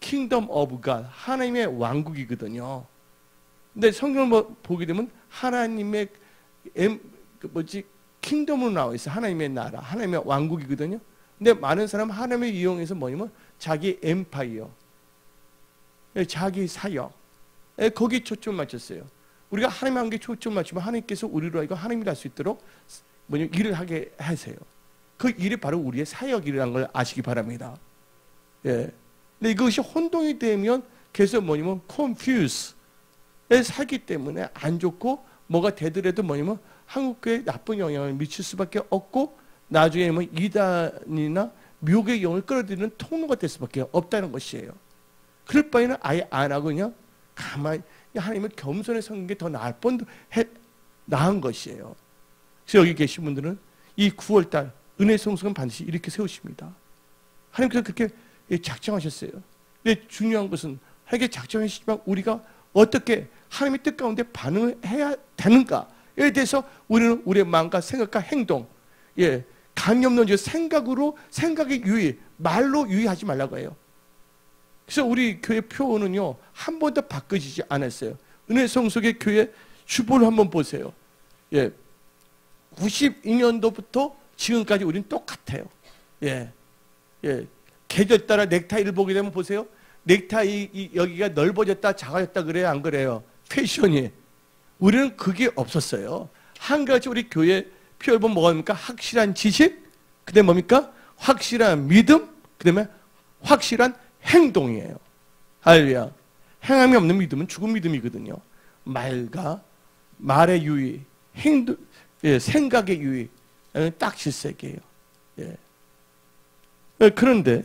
킹덤 오브 갓, 하나님의 왕국이거든요. 근데 성경을 보게 되면 하나님의 킹덤으로 나와 있어. 하나님의 나라, 하나님의 왕국이거든요. 근데 많은 사람은 하나님을 이용해서 뭐냐면 자기 엠파이어, 자기 사역, 거기에 초점을 맞췄어요. 우리가 하나님 한 게 초점을 맞추면 하나님께서 우리로 하여금 하나님이 할 수 있도록 뭐냐면 일을 하게 하세요. 그 일이 바로 우리의 사역이라는 걸 아시기 바랍니다. 근데 이것이 혼동이 되면 계속 뭐냐면 confuse 살기 때문에 안 좋고, 뭐가 되더라도 뭐냐면 한국교회에 나쁜 영향을 미칠 수밖에 없고, 나중에 뭐 이단이나 미혹의 영을 끌어들이는 통로가 될 수밖에 없다는 것이에요. 그럴 바에는 아예 안 하고 그냥 가만히 하나님을 겸손히 섬기는 게 더 나은 것이에요. 그래서 여기 계신 분들은 이 9월달 은혜 성수는 반드시 이렇게 세우십니다. 하나님께서 그렇게 작정하셨어요. 근데 중요한 것은 하나님께 작정하시지만 우리가 어떻게 하나님의 뜻 가운데 반응을 해야 되는가에 대해서 우리는 우리의 마음과 생각과 행동, 감이 없는 생각의 유의, 말로 유의하지 말라고 해요. 그래서 우리 교회 표어는요, 한 번도 바꿔지지 않았어요. 은혜 성속의 교회 주보를 한번 보세요. 92년도부터 지금까지 우리는 똑같아요. 계절 따라 넥타이를 보게 되면 보세요. 넥타이 여기가 넓어졌다 작아졌다 그래요, 안 그래요? 패션이. 우리는 그게 없었어요. 한 가지 우리 교회 표어는 뭐입니까? 확실한 지식, 그 다음에 뭡니까? 확실한 믿음, 그 다음에 확실한 행동이에요. 할렐루야. 행함이 없는 믿음은 죽은 믿음이거든요. 말의 유의, 생각의 유의, 딱 질색이에요. 그런데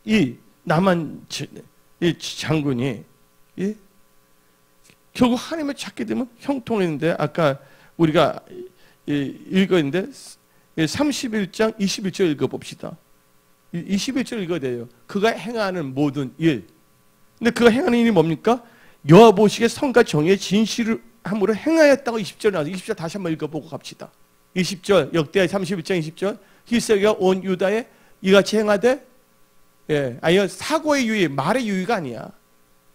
이 나만 장군이 결국 하나님을 찾게 되면 형통했는데, 아까 우리가 읽었는데 31장 21절 읽어봅시다. 21절 읽어야 돼요. 그가 행하는 모든 일. 근데 그가 행하는 일이 뭡니까? 여호와 보시기에 성과 정의의 진실함으로 행하였다고 20절 나와서 20절 다시 한번 읽어보고 갑시다. 20절 역대하 31장 20절 히스기야가 온 유다에 이같이 행하되, 아니 사고의 유의, 말의 유의가 아니야.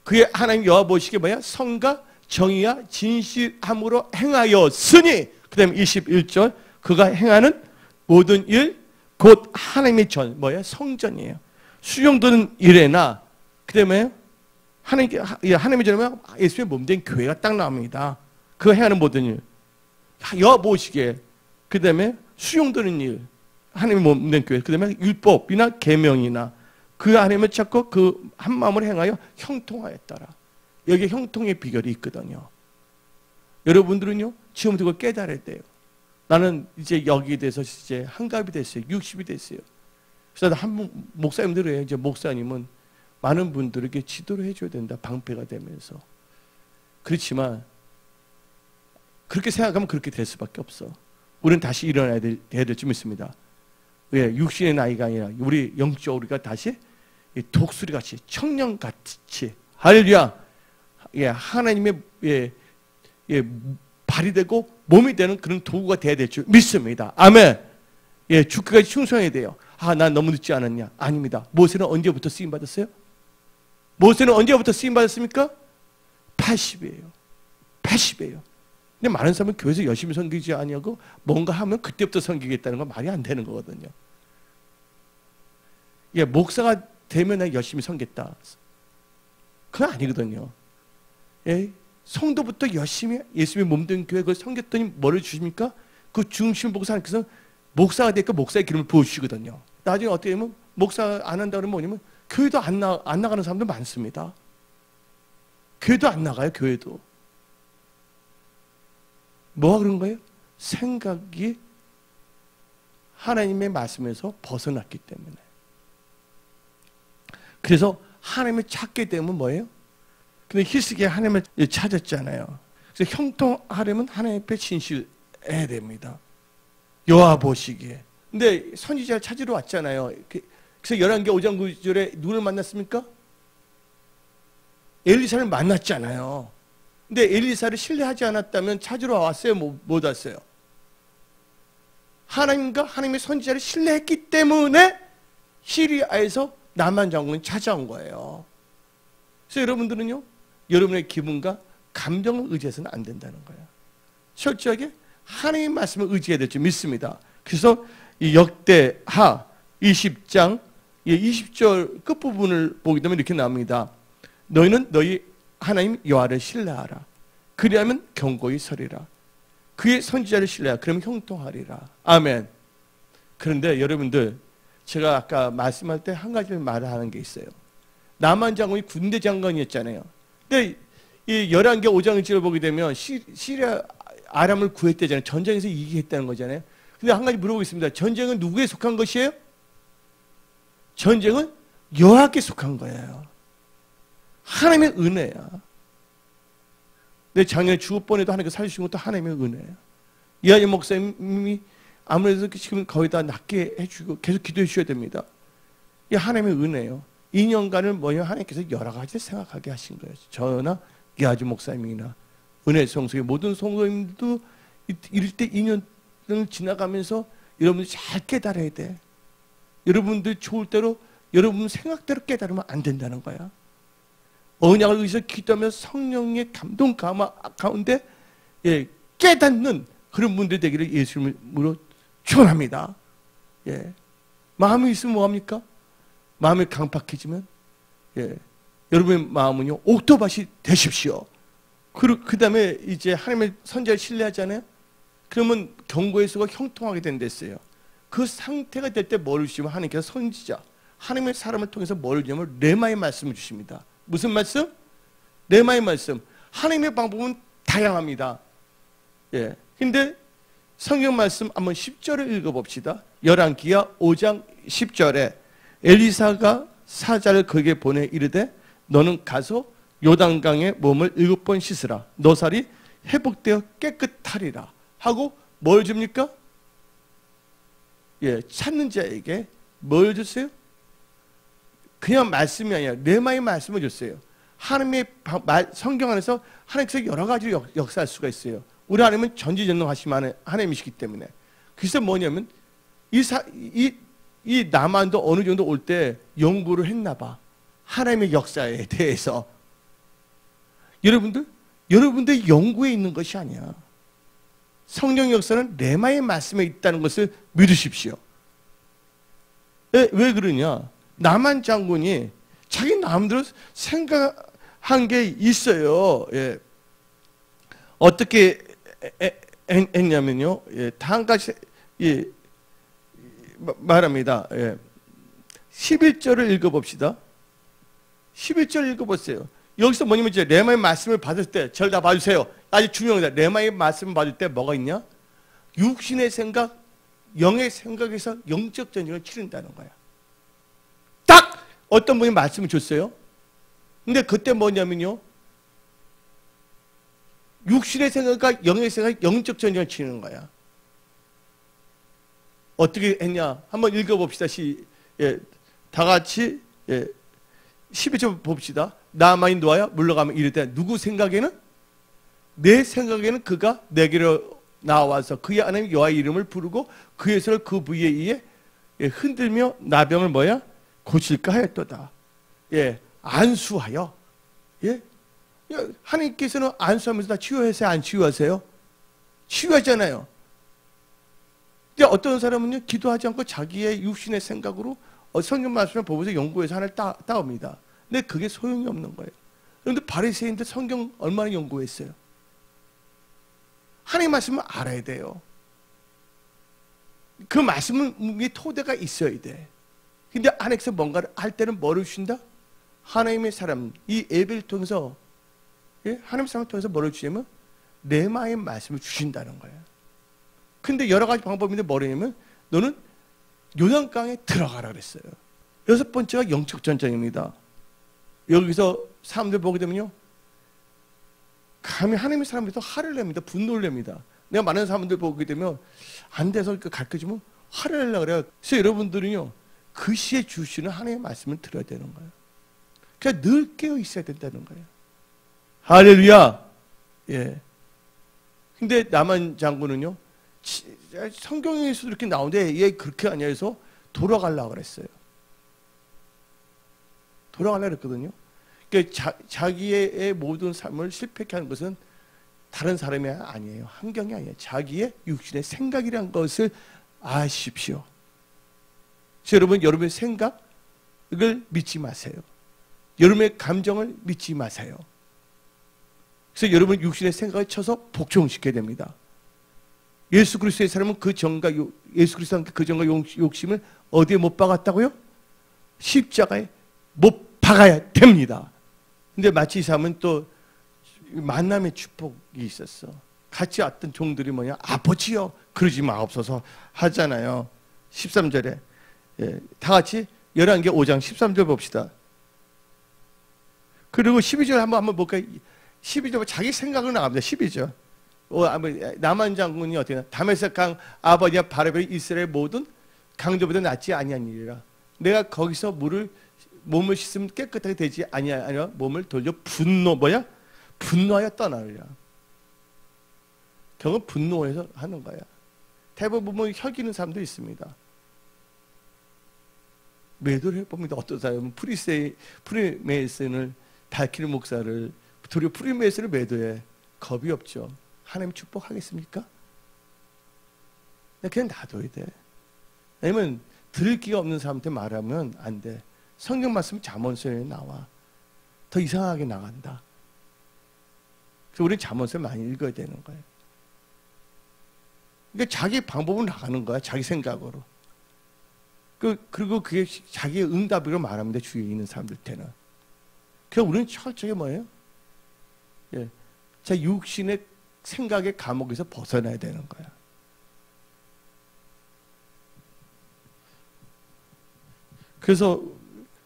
그의 하나님 여호와 보시기에 뭐야? 성과 정의와 진실함으로 행하였으니, 그 다음에 21절 그가 행하는 모든 일 곧 하나님의 성전이에요. 수용되는 일에나, 그 다음에 하나님의 전에 예수의 몸된 교회가 딱 나옵니다. 그가 행하는 모든 일, 여호와 보시기에, 그 다음에 수용되는 일, 하나님의 몸된 교회, 그 다음에 율법이나 계명이나 그 하나님을 찾고 그 한 마음으로 행하여 형통하였더라. 여기에 형통의 비결이 있거든요. 여러분들은요, 지금부터 그걸 깨달아야 돼요. 나는 이제 여기에 대해서 이제 한갑이 됐어요. 60이 됐어요. 그래서 목사님들이에요. 이제 목사님은 많은 분들에게 지도를 해줘야 된다. 방패가 되면서. 그렇지만 그렇게 생각하면 그렇게 될 수밖에 없어. 우리는 다시 일어나야 될 줄 믿습니다. 육신의 나이가 아니라 우리 영적 우리가 다시 독수리같이 청년같이 할렐루야, 하나님의 발이 되고 몸이 되는 그런 도구가 돼야 될 줄 믿습니다. 아멘. 죽기까지 충성해야 돼요. 난 너무 늦지 않았냐? 아닙니다. 모세는 언제부터 쓰임 받았어요? 모세는 언제부터 쓰임 받았습니까? 80이에요. 80이에요. 근데 많은 사람은 교회에서 열심히 섬기지 아니하고 뭔가 하면 그때부터 섬기겠다는 건 말이 안 되는 거거든요. 목사가 되면 내가 열심히 섬겼다. 그건 아니거든요. 성도부터 열심히 예수님의 몸된 교회 그걸 섬겼더니 뭐를 주십니까? 그 중심을 보고 하나님께서 목사가 되니까 목사의 기름을 부어주시거든요. 나중에 어떻게 되면 목사 안 한다 그러면 뭐냐면 교회도 안 나가는 사람도 많습니다. 교회도 안 나가요. 교회도. 뭐가 그런 거예요? 생각이 하나님의 말씀에서 벗어났기 때문에. 그래서 하나님을 찾게 되면 뭐예요? 근데 히스기야 하나님을 찾았잖아요. 그래서 형통하려면 하나님 앞에 진실해야 됩니다. 여호와 보시기에. 근데 선지자를 찾으러 왔잖아요. 그래서 11개 5장 9절에 누구를 만났습니까? 엘리사를 만났잖아요. 근데 엘리사를 신뢰하지 않았다면 찾으러 왔어요? 못 왔어요? 하나님과 하나님의 선지자를 신뢰했기 때문에 시리아에서 나만 장군이 찾아온 거예요. 그래서 여러분들은요, 여러분의 기분과 감정을 의지해서는 안 된다는 거예요. 철저하게 하나님의 말씀을 의지해야 될 줄 믿습니다. 그래서 이 역대하 20장 20절 끝부분을 보게 되면 이렇게 나옵니다. 너희는 너희 하나님 여호와를 신뢰하라. 그리하면 경고히 서리라. 그의 선지자를 신뢰하라. 그러면 형통하리라. 아멘. 그런데 여러분들, 제가 아까 말씀할 때 한 가지 말을 하는 게 있어요. 나만 장군이 군대 장관이었잖아요. 근데 이 11개 5장 1절을 보게 되면 시리아 아람을 구했대잖아요. 전쟁에서 이기겠다는 거잖아요. 근데 한 가지 물어보겠습니다. 전쟁은 누구에 속한 것이에요? 전쟁은 여호와께 속한 거예요. 하나님의 은혜야. 내 작년에 죽을 뻔해도 하나님께서 살려주신 것도 하나님의 은혜예요. 이하재 목사님이 아무래도 지금 거의 다 낫게 해주고 계속 기도해 주셔야 됩니다. 이게 하나님의 은혜예요. 2년간을 뭐냐 하나님께서 여러 가지 생각하게 하신 거예요. 저나 이하재 목사님이나 은혜 성소의 모든 성도님들도 이럴 때 2년을 지나가면서 여러분들 잘 깨달아야 돼. 여러분들 좋을 대로 여러분 생각대로 깨달으면 안 된다는 거야. 언약을 위해서 기도하면서 성령의 감동 가운데 깨닫는 그런 분들 되기를 예수님으로 축원합니다. 마음이 있으면 뭐합니까? 마음이 강팍해지면 여러분의 마음은요 옥토밭이 되십시오. 그 다음에 이제 하나님의 선지자를 신뢰하잖아요. 그러면 경고의 수가 형통하게 된댔어요. 그 상태가 될 때 뭘 주시면 하나님께서 선지자 하나님의 사람을 통해서 뭘 주냐면 레마의 말씀을 주십니다. 무슨 말씀? 레마의 말씀. 하나님의 방법은 다양합니다. 근데 성경 말씀 한번 10절을 읽어봅시다. 열왕기하 5장 10절에 엘리사가 사자를 그에게 보내 이르되 너는 가서 요단강에 몸을 7번 씻으라. 너 살이 회복되어 깨끗하리라 하고 뭘 줍니까? 찾는 자에게 뭘 줬어요? 그냥 말씀이 아니라 레마의 말씀을 줬어요. 하나님의 성경 안에서 하나님께서 여러 가지로 역사할 수가 있어요. 우리 하나님은 전지전능하신 하나님이시기 때문에. 그래서 뭐냐면 이 남한도 어느 정도 올 때 연구를 했나 봐. 하나님의 역사에 대해서. 여러분들 연구에 있는 것이 아니야. 성령 역사는 레마의 말씀에 있다는 것을 믿으십시오. 왜 그러냐? 나만 장군이 자기 마음대로 생각한 게 있어요. 어떻게 했냐면요. 다 한 가지 말합니다. 11절을 읽어봅시다. 11절 읽어보세요. 여기서 뭐냐면 이제 레마의 말씀을 받을 때, 절 다 봐주세요. 아주 중요합니다. 레마의 말씀을 받을 때 뭐가 있냐? 육신의 생각, 영의 생각에서 영적 전쟁을 치른다는 거야. 딱 어떤 분이 말씀을 줬어요. 근데 그때 뭐냐면요. 육신의 생각과 영의 생각, 영적 전쟁을 치르는 거야. 어떻게 했냐? 한번 읽어봅시다. 다 같이 12절 봅시다. 나만이 노하여 물러가면 이르되 누구 생각에는? 내 생각에는 그가 내게로 나와서 그의 하나님 여호와의 이름을 부르고 그의 손을 그 부위에 의해 흔들며 나병을 뭐야? 고칠까 하였도다. 안수하여. 하나님께서는 안수하면서 다 치유하세요? 안 치유하세요? 치유하잖아요. 이제 어떤 사람은요, 기도하지 않고 자기의 육신의 생각으로 성경 말씀을 보면서 연구해서 하나를 따옵니다. 근데 그게 소용이 없는 거예요. 그런데 바리새인들 성경 얼마나 연구했어요? 하나님 말씀을 알아야 돼요. 그 말씀은 토대가 있어야 돼. 근데 안에서 뭔가를 할 때는 뭐를 주신다? 하나님의 사람, 이 예배를 통해서 하나님의 사람을 통해서 뭐를 주냐면 레마의 말씀을 주신다는 거예요. 근데 여러 가지 방법인데 뭐냐면 너는 요단강에 들어가라 그랬어요. 6번째가 영적 전쟁입니다. 여기서 사람들 보게 되면요, 감히 하나님의 사람들도 화를 냅니다. 분노를 냅니다. 내가 많은 사람들 보게 되면 안 돼서 가르쳐주면 화를 내려고 그래요. 그래서 여러분들은요, 그 시에 주시는 하나님의 말씀을 들어야 되는 거예요. 그러니까 늘 깨어 있어야 된다는 거예요. 할렐루야. 근데 나만 장군은요, 성경에서도 이렇게 나오는데 얘 그렇게 아니야 해서 돌아가려고 그랬어요. 돌아가려고 그랬거든요. 그러니까 자기의 모든 삶을 실패케 하는 것은 다른 사람이 아니에요. 환경이 아니에요. 자기의 육신의 생각이라는 것을 아십시오. 여러분의 생각을 믿지 마세요. 여러분의 감정을 믿지 마세요. 그래서 여러분 육신의 생각을 쳐서 복종시켜야 됩니다. 예수 그리스도의 사람은 예수 그리스도와 그 정과 욕심을 어디에 못 박았다고요? 십자가에 못 박아야 됩니다. 근데 마치 이 사람은 또 만남의 축복이 있었어. 같이 왔던 종들이 뭐냐? 아버지요. 그러지 마옵소서 하잖아요. 13절에. 예, 다 같이 열왕기 5장 13절 봅시다. 그리고 12절 한번 볼까요? 12절 자기 생각으로 나갑니다. 12절. 나만 장군이 어떻게 다메섹 강 아버지와 바르벨 이스라엘 모든 강도보다 낫지 아니하니라. 내가 거기서 몸을 씻으면 깨끗하게 되지 아니하여 몸을 돌려 분노하여 떠나리라. 결국 분노해서 하는 거야. 대부분 보면 혈기는 사람도 있습니다. 매도를 해봅니다. 어떤 사람은 프리메이슨을 밝히는 목사를 도리어 프리메이슨을 매도해. 겁이 없죠. 하나님 축복하겠습니까? 그냥 놔둬야 돼. 왜냐면 들을 기가 없는 사람한테 말하면 안 돼. 성경 말씀 잠언서에 나와. 더 이상하게 나간다. 그래서 우리는 잠언서를 많이 읽어야 되는 거예요. 그러니까 자기 방법으로 나가는 거야. 자기 생각으로. 그리고 그게 자기의 응답으로 말합니다. 주위에 있는 사람들한테는. 그래서 우리는 철저하게 뭐예요? 예, 자 육신의 생각의 감옥에서 벗어나야 되는 거야. 그래서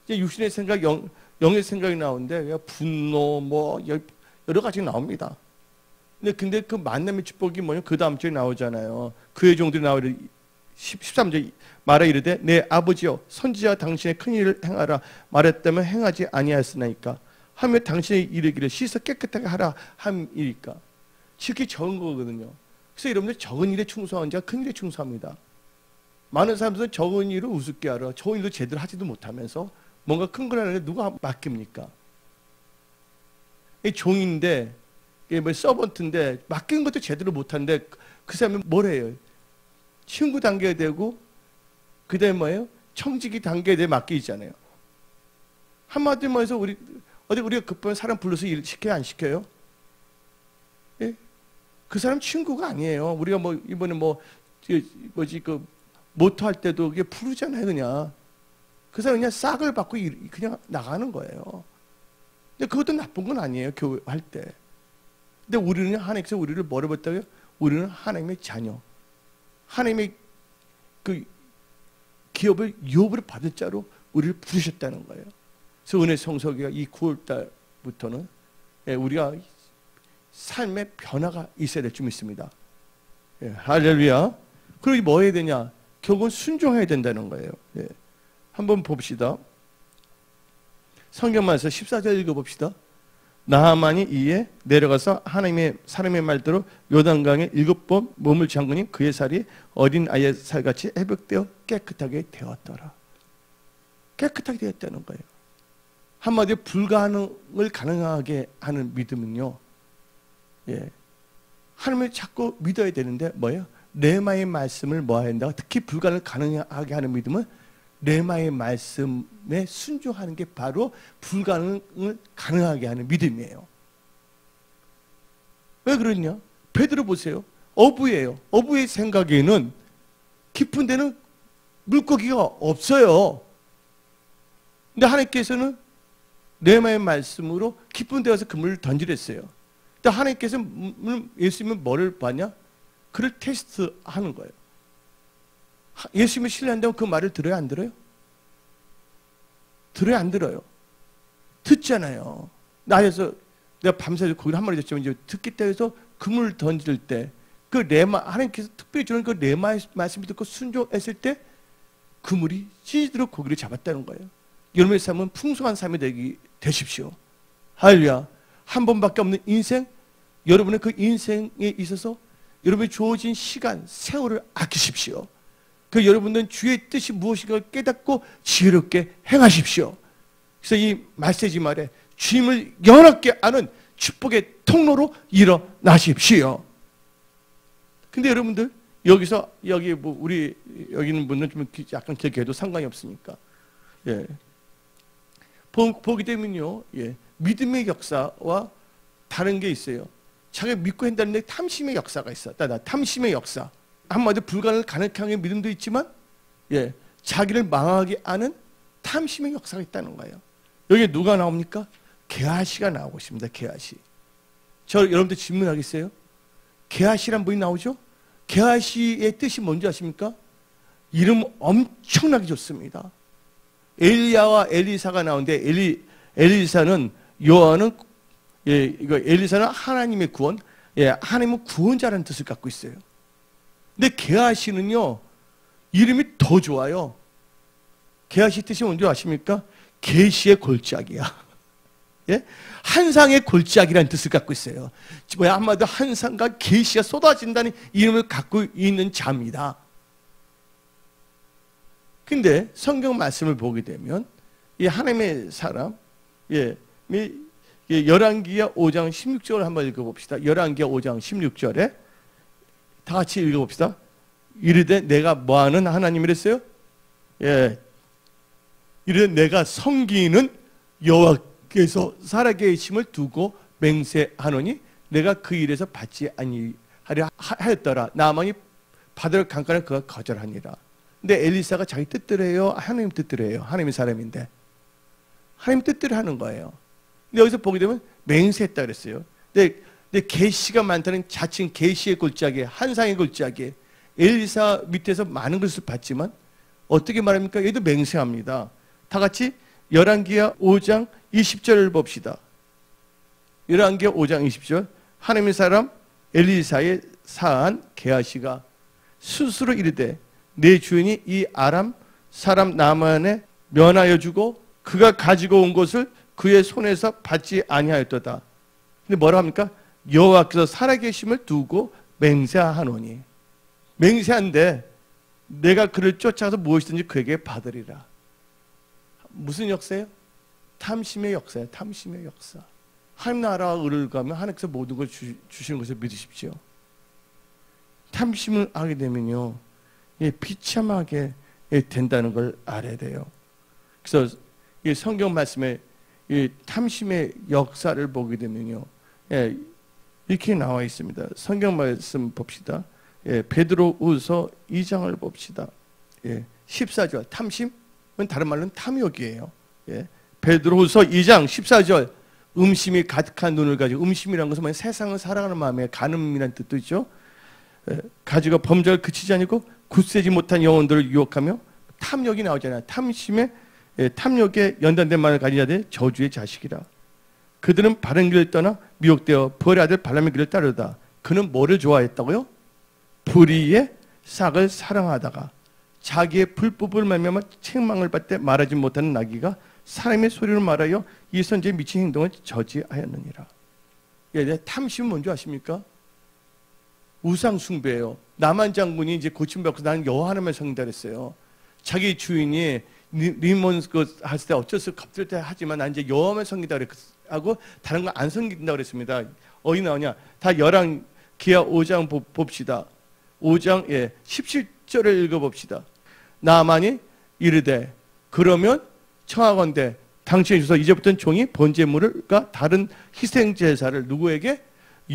이제 육신의 생각, 영의 생각이 나오는데 분노 뭐 여러 가지 나옵니다. 근데 그 만남의 축복이 뭐냐? 그 다음 주에 나오잖아요. 그의 종들이 나오려 13절 말하 이르되 내 아버지여 선지자가 당신의 큰 일을 행하라 말했다면 행하지 아니하였으나이까 하며 당신의 이르기를 씻어 깨끗하게 하라 함이니까. 지극히 적은 거거든요. 그래서 여러분들 적은 일에 충성한 자가 큰 일에 충성합니다. 많은 사람들은 적은 일을 우습게 하라. 적은 일도 제대로 하지도 못하면서 뭔가 큰 걸 하는데 누가 맡깁니까? 이 종인데 뭐 서번트인데 맡긴 것도 제대로 못하는데 그 사람이 뭘 해요? 친구 단계가 되고 그 다음에 뭐예요? 청지기 단계에 대해 맡기잖아요. 한마디로 해서 우리가 급하면 사람 불러서 일 시켜요? 안 시켜요? 예? 그 사람 친구가 아니에요. 우리가 뭐 이번에 모터 할 때도 그게 부르잖아요. 그냥 그 사람 그냥 싹을 받고 그냥 나가는 거예요. 근데 그것도 나쁜 건 아니에요. 교회 할 때. 근데 우리는 하나님께서 우리를 뭐로 봤다고요? 우리는 하나님의 자녀. 하나님의 그 기업을 유업으로 받을 자로 우리를 부르셨다는 거예요. 그래서 은혜 성서기가 이 9월 달부터는 우리가 삶의 변화가 있어야 될 줄 믿습니다. 예, 할렐루야. 그리고 뭐 해야 되냐? 결국은 순종해야 된다는 거예요. 예. 한번 봅시다. 성경만에서 14절 읽어봅시다. 나하만이 이에 내려가서 하나님의 사람의 말대로 요단강에 7번 몸을 잠그니 그의 살이 어린 아이의 살같이 회복되어 깨끗하게 되었더라. 깨끗하게 되었다는 거예요. 한마디로 불가능을 가능하게 하는 믿음은요. 예. 하나님을 자꾸 믿어야 되는데 뭐예요? 레마의 말씀을 뭐 해야 된다? 특히 불가능을 가능하게 하는 믿음은 레마의 말씀에 순종하는 게 바로 불가능을 가능하게 하는 믿음이에요. 왜 그러냐? 베드로 보세요. 어부예요. 어부의 생각에는 깊은 데는 물고기가 없어요. 근데 하나님께서는 레마의 말씀으로 깊은 데 가서 그물을 던지랬어요. 근데 하나님께서 예수님은 뭐를 봤냐? 그를 테스트하는 거예요. 예수님을 신뢰한다면 그 말을 들어요? 안 들어요? 들어요? 안 들어요? 듣잖아요. 나에서 내가 밤새 거기를 한 마리 줬지만 이제 듣기 때문에 그물을 던질 때 그 레마, 하나님께서 특별히 주는 그 레마의 말씀을 듣고 순종했을 때 그물이 찢도록 고기를 잡았다는 거예요. 여러분의 삶은 풍성한 삶이 되십시오. 할렐루야. 한 번밖에 없는 인생, 여러분의 그 인생에 있어서 여러분이 주어진 시간, 세월을 아끼십시오. 그 여러분들은 주의 뜻이 무엇인가 깨닫고 지혜롭게 행하십시오. 그래서 이 메시지 말에 주님을 연합게 아는 축복의 통로로 일어나십시오. 근데 여러분들 여기서 여기 뭐 우리 여기 있는 분은 좀 약간 길게 해도 상관이 없으니까 예. 보게 되면요, 예. 믿음의 역사와 다른 게 있어요. 자기가 믿고 한다는데 탐심의 역사가 있어. 탐심의 역사. 한마디로 불가능을 가능하게 하는 믿음도 있지만, 예, 자기를 망하게 하는 탐심의 역사가 있다는 거예요. 여기 누가 나옵니까? 게하시가 나오고 있습니다. 게하시. 저 여러분들 질문하겠어요? 게하시란 분이 나오죠? 게하시의 뜻이 뭔지 아십니까? 이름 엄청나게 좋습니다. 엘리야와 엘리사가 나오는데 엘리사는 요한은 이거 엘리사는 하나님의 구원, 하나님은 구원자라는 뜻을 갖고 있어요. 근데 게하시는요 이름이 더 좋아요. 게하시 뜻이 뭔지 아십니까? 계시의 골짜기야. 예? 한상의 골짜기라는 뜻을 갖고 있어요. 한마디로 한상과 계시가 쏟아진다는 이름을 갖고 있는 자입니다. 근데 성경 말씀을 보게 되면 이 하나님의 사람, 열왕기하 5장 16절을 한번 읽어봅시다. 열왕기하 5장 16절에 다 같이 읽어봅시다. 이르되 내가 뭐하는 하나님이랬어요? 이르되 내가 섬기는 여호와께서 살아계심을 두고 맹세하노니 내가 그 일에서 받지 아니하려 하였더라. 나만이 받을 강간을 그가 거절하니라. 근데 엘리사가 자기 뜻대로 해요? 하나님 뜻대로 해요? 하나님의 사람인데 하나님 뜻대로 하는 거예요. 근데 여기서 보게 되면 맹세했다 그랬어요. 근데 계시가 많다는 자칭 계시의 골짜기, 한상의 골짜기, 엘리사 밑에서 많은 것을 봤지만 어떻게 말합니까? 얘도 맹세합니다. 다 같이 열왕기하 5장 20절을 봅시다. 열왕기하 5장 20절. 하나님의 사람 엘리사의 사한 게하시가 스스로 이르되 내 주인이 이 아람 사람 나만에 면하여 주고 그가 가지고 온 것을 그의 손에서 받지 아니하였도다. 근데 뭐라 합니까? 여호와께서 살아계심을 두고 맹세하노니. 맹세한데 내가 그를 쫓아서 무엇이든지 그에게 받으리라. 무슨 역사예요? 탐심의 역사예요. 탐심의 역사. 하나님 나라와 의를 가면 하나님께서 모든 걸 주시는 것을 믿으십시오. 탐심을 하게 되면요, 비참하게 된다는 걸 알아야 돼요. 그래서 이 성경 말씀에 이 탐심의 역사를 보게 되면요, 이렇게 나와 있습니다. 성경 말씀 봅시다. 베드로후서 2장을 봅시다. 14절. 탐심은 다른 말로는 탐욕이에요. 베드로후서 2장 14절. 음심이 가득한 눈을 가지고, 음심이라는 것은 세상을 살아가는 마음에 간음이라는 뜻도 있죠. 가지고 범죄를 그치지 아니고 굳세지 못한 영혼들을 유혹하며, 탐욕이 나오잖아요. 탐욕에 연단된 말을 가진 자들 저주의 자식이라. 그들은 바른 길을 떠나 미혹되어 벌의 아들 발람의 길을 따르다. 그는 뭐를 좋아했다고요? 불의의 싹을 사랑하다가 자기의 불법을 말미암아 책망을 받되 말하지 못하는 나귀가 사람의 소리를 말하여 이 선지에 미친 행동을 저지하였느니라. 탐심은 뭔지 아십니까? 우상 숭배예요. 나만 장군이 이제 고침받고 나는 여호와 하나님을 섬긴다 그랬어요. 자기 주인이 리몬 했을 때 어쩔 수 없을 때 하지만 난 이제 여호와만 섬긴다 그랬고 다른 거 안 섬긴다 그랬습니다. 어디 나오냐? 다 열왕기하 5장 봅시다. 5장 17절을 읽어봅시다. 나만이 이르되 그러면 청하건대 당신이 주소 이제부터는 종이 번제물과 다른 희생 제사를 누구에게?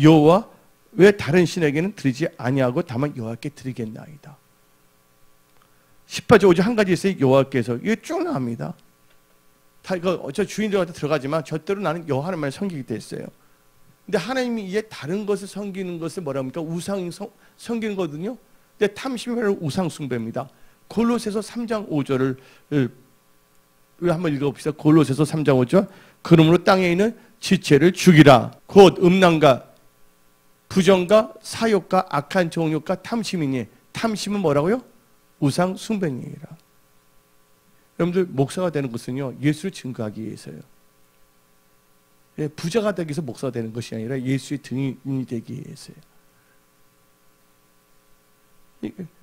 여호와 왜 다른 신에게는 드리지 아니하고 다만 여호와께 드리겠나이다. 18절 5절 한 가지 있어요. 여호와께서 이게 쭉 나옵니다. 다 이거 저 주인들한테 들어가지만 절대로 나는 여호와 하나님을 섬기게 됐어요. 근데 하나님이 이제 다른 것을 섬기는 것을 뭐라 합니까? 우상 섬기는 거거든요. 근데 탐심이 바로 우상 숭배입니다. 골로새서 3장 5절을 한번 읽어봅시다. 골로새서 3장 5절. 그러므로 땅에 있는 지체를 죽이라. 곧 음란과 부정과 사욕과 악한 정욕과 탐심이니. 탐심은 뭐라고요? 우상 숭배니라. 여러분들 목사가 되는 것은요, 예수를 증거하기 위해서요. 부자가 되기 위해서 목사가 되는 것이 아니라 예수의 등인이 되기 위해서요.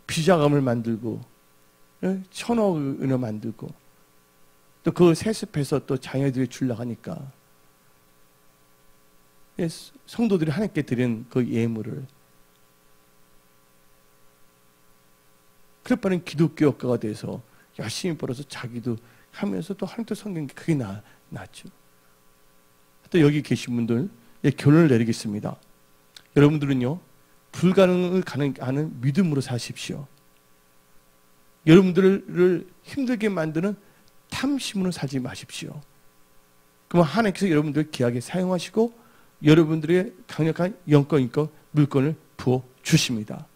비자금을 만들고 천억을 만들고 또 그 세습해서 또 자녀들이 주려고 하니까 성도들이 하나님께 드린 그 예물을 그럴 바는 기독교 학과가 돼서 열심히 벌어서 자기도 하면서 또 하나님도 섬기는 게 그게 낫죠. 또 여기 계신 분들 결론을 내리겠습니다. 여러분들은요 불가능을 가능하는 믿음으로 사십시오. 여러분들을 힘들게 만드는 탐심으로 살지 마십시오. 그러면 하나님께서 여러분들을 귀하게 사용하시고 여러분들의 강력한 영권 있고 물건을 부어 주십니다.